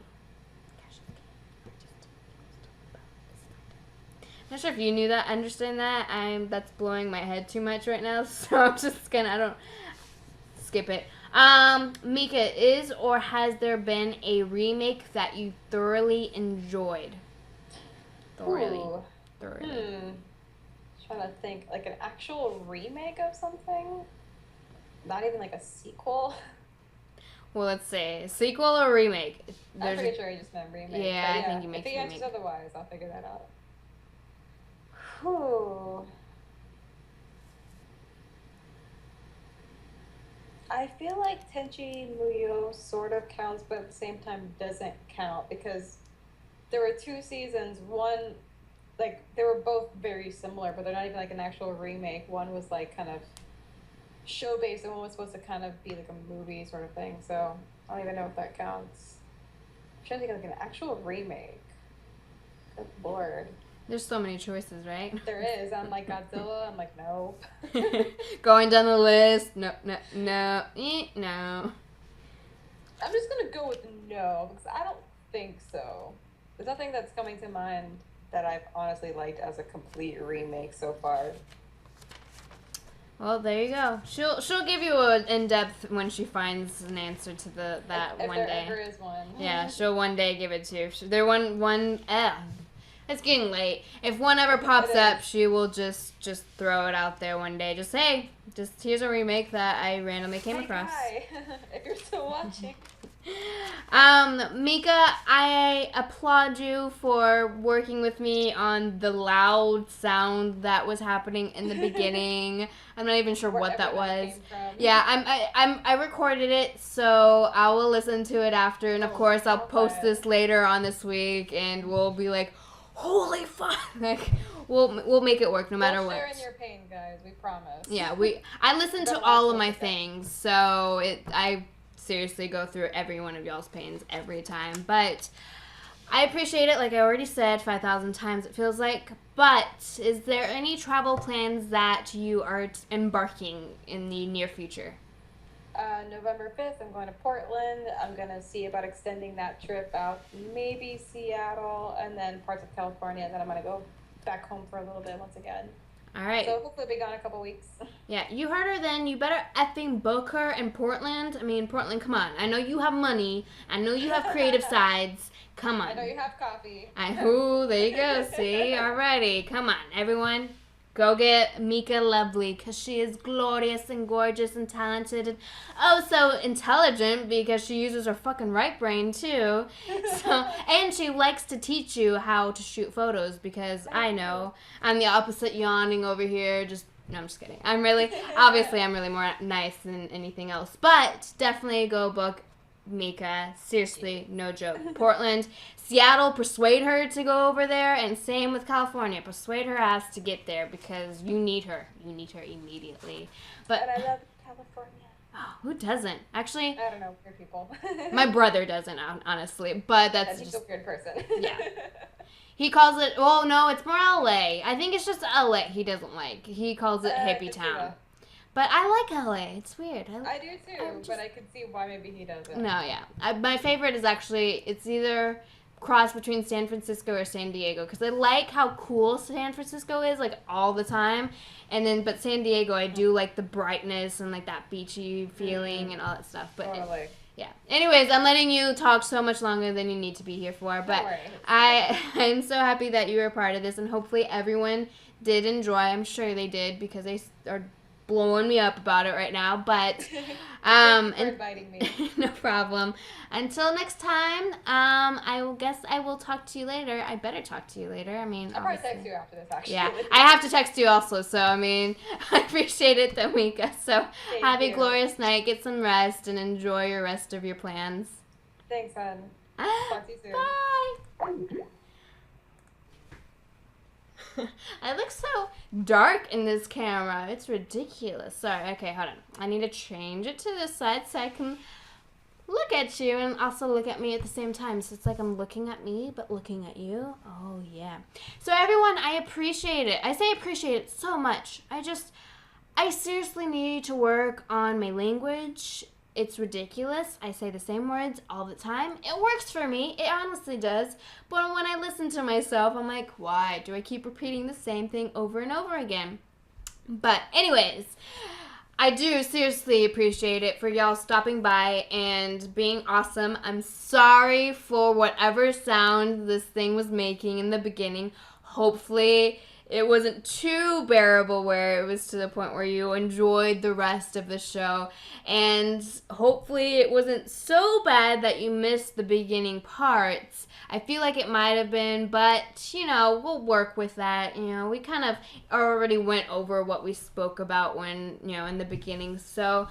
S1: I'm not sure if you knew that, understand that. That's blowing my head too much right now, so I'm just gonna, skip it. Mika, is or has there been a remake that you thoroughly enjoyed? Thoroughly.
S3: Trying to think, like an actual remake of something? Not even like a sequel?
S1: Well, let's say a sequel or remake.
S3: I'm pretty sure you just meant remake.
S1: Yeah, I think you meant
S3: remake. If he answers otherwise, I'll figure that out. Whew. I feel like Tenchi Muyo sort of counts, but at the same time doesn't count because there were 2 seasons. One, like, they were both very similar, but they're not even like an actual remake. One was like kind of show based. The one was supposed to kind of be like a movie sort of thing. So I don't even know if that counts. I'm trying to think of like an actual remake. Good lord.
S1: There's so many choices, right?
S3: There is. I'm like Godzilla. I'm like, nope.
S1: Going down the list. No, no, no, no.
S3: I'm just gonna go with no because I don't think so. There's nothing that's coming to mind that I've honestly liked as a complete remake so far.
S1: Well, there you go. She'll give you an in depth when she finds an answer to that
S3: If
S1: one
S3: there
S1: day.
S3: ever is one.
S1: Yeah, she'll one day give it to you. There one. It's getting late. If one ever pops up, she will just throw it out there one day. Just hey, here's a remake that I randomly came across.
S3: Hi, if you're still watching.
S1: Mika, I applaud you for working with me on the loud sound that was happening in the beginning. I'm not even sure what that was. Yeah, I recorded it, so I will listen to it after, and of course I'll post this later on this week, and we'll be like, holy fuck! Like, we'll make it work no matter what.
S3: Share in your pain, guys. We promise.
S1: Yeah, I listen to all of my things, so I seriously go through every one of y'all's pains every time. But I appreciate it, like I already said 5,000 times it feels like. But is there any travel plans that you are embarking in the near future?
S3: November 5th, I'm going to Portland. I'm going to see about extending that trip out, maybe Seattle, and then parts of California. And then I'm going to go back home for a little bit once again.
S1: All right.
S3: So hopefully I'll be gone a couple weeks.
S1: Yeah, you heard her then. You better effing book her in Portland. I mean, Portland, come on. I know you have money. I know you have creative sides. Come on.
S3: I know you have coffee.
S1: Ooh, there you go. See? Alrighty. Come on, everyone. Go get Mika Lovely, because she is glorious and gorgeous and talented and oh so intelligent because she uses her fucking right brain too. So, and she likes to teach you how to shoot photos because I know I'm the opposite, yawning over here. No, I'm just kidding. I'm really more nice than anything else. But definitely go book Mika. Seriously, no joke. Portland, Seattle, persuade her to go over there, and same with California. Persuade her ass to get there because you need her. You need her immediately. But
S3: and I love California.
S1: Oh, who doesn't? Actually,
S3: I don't know, weird people.
S1: My brother doesn't, honestly. But that's
S3: he's
S1: just
S3: a weird person.
S1: Yeah. He calls it, well, no, it's more LA. I think it's just LA he doesn't like. He calls it hippie town. But I like LA. It's weird.
S3: I do too, but I can see why maybe he doesn't.
S1: No, yeah. My favorite is actually, it's either cross between San Francisco or San Diego, because I like how cool San Francisco is, like, all the time. But San Diego, I do like the brightness and, like, that beachy feeling and all that stuff. But
S3: totally.
S1: Yeah. Anyways, I'm letting you talk so much longer than you need to be here for, but I'm so happy that you were a part of this, and hopefully everyone did enjoy. I'm sure they did because they are blowing me up about it right now, but
S3: thanks for inviting me.
S1: No problem. Until next time, I guess I will talk to you later. I better talk to you later. I mean,
S3: I'll probably text you after this, actually.
S1: Yeah, I have to text you also, so I mean, I appreciate it, Tamika. So have a glorious night, get some rest, and enjoy your rest of your plans.
S3: Thanks, hon. Talk to you soon.
S1: Bye. I look so dark in this camera. It's ridiculous. Sorry. Okay, hold on. I need to change it to this side so I can look at you and also look at me at the same time. So it's like I'm looking at me, but looking at you. Oh, yeah. So everyone, I appreciate it. I say appreciate it so much. I seriously need to work on my language. It's ridiculous. I say the same words all the time. It works for me. It honestly does. But when I listen to myself, I'm like, why do I keep repeating the same thing over and over again? But anyways, I do seriously appreciate it for y'all stopping by and being awesome. I'm sorry for whatever sound this thing was making in the beginning. Hopefully it wasn't too bearable where it was to the point where you enjoyed the rest of the show. And hopefully it wasn't so bad that you missed the beginning parts. I feel like it might have been, but, we'll work with that. We kind of already went over what we spoke about when, in the beginning. So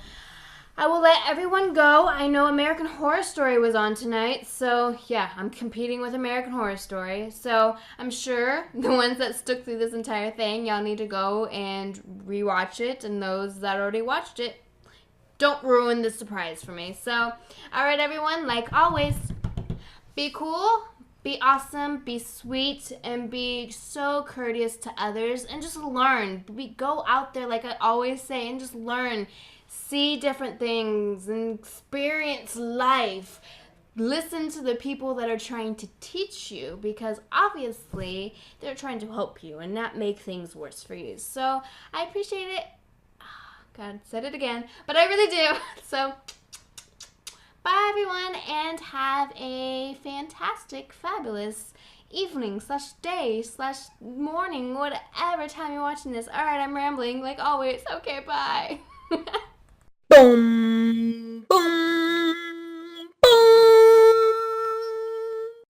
S1: I will let everyone go. I know American Horror Story was on tonight, so yeah, I'm competing with American Horror Story. So I'm sure the ones that stuck through this entire thing, y'all need to go and rewatch it, and those that already watched it, don't ruin the surprise for me. So, all right, everyone, like always, be cool, be awesome, be sweet, and be so courteous to others, and just learn. Go out there, like I always say, and just learn. See different things and experience life. Listen to the people that are trying to teach you, because obviously they're trying to help you and not make things worse for you. So I appreciate it. God, said it again, but I really do. So bye, everyone, and have a fantastic, fabulous evening / day / morning, whatever time you're watching this. All right, I'm rambling like always. Okay, bye.
S2: Boom, boom.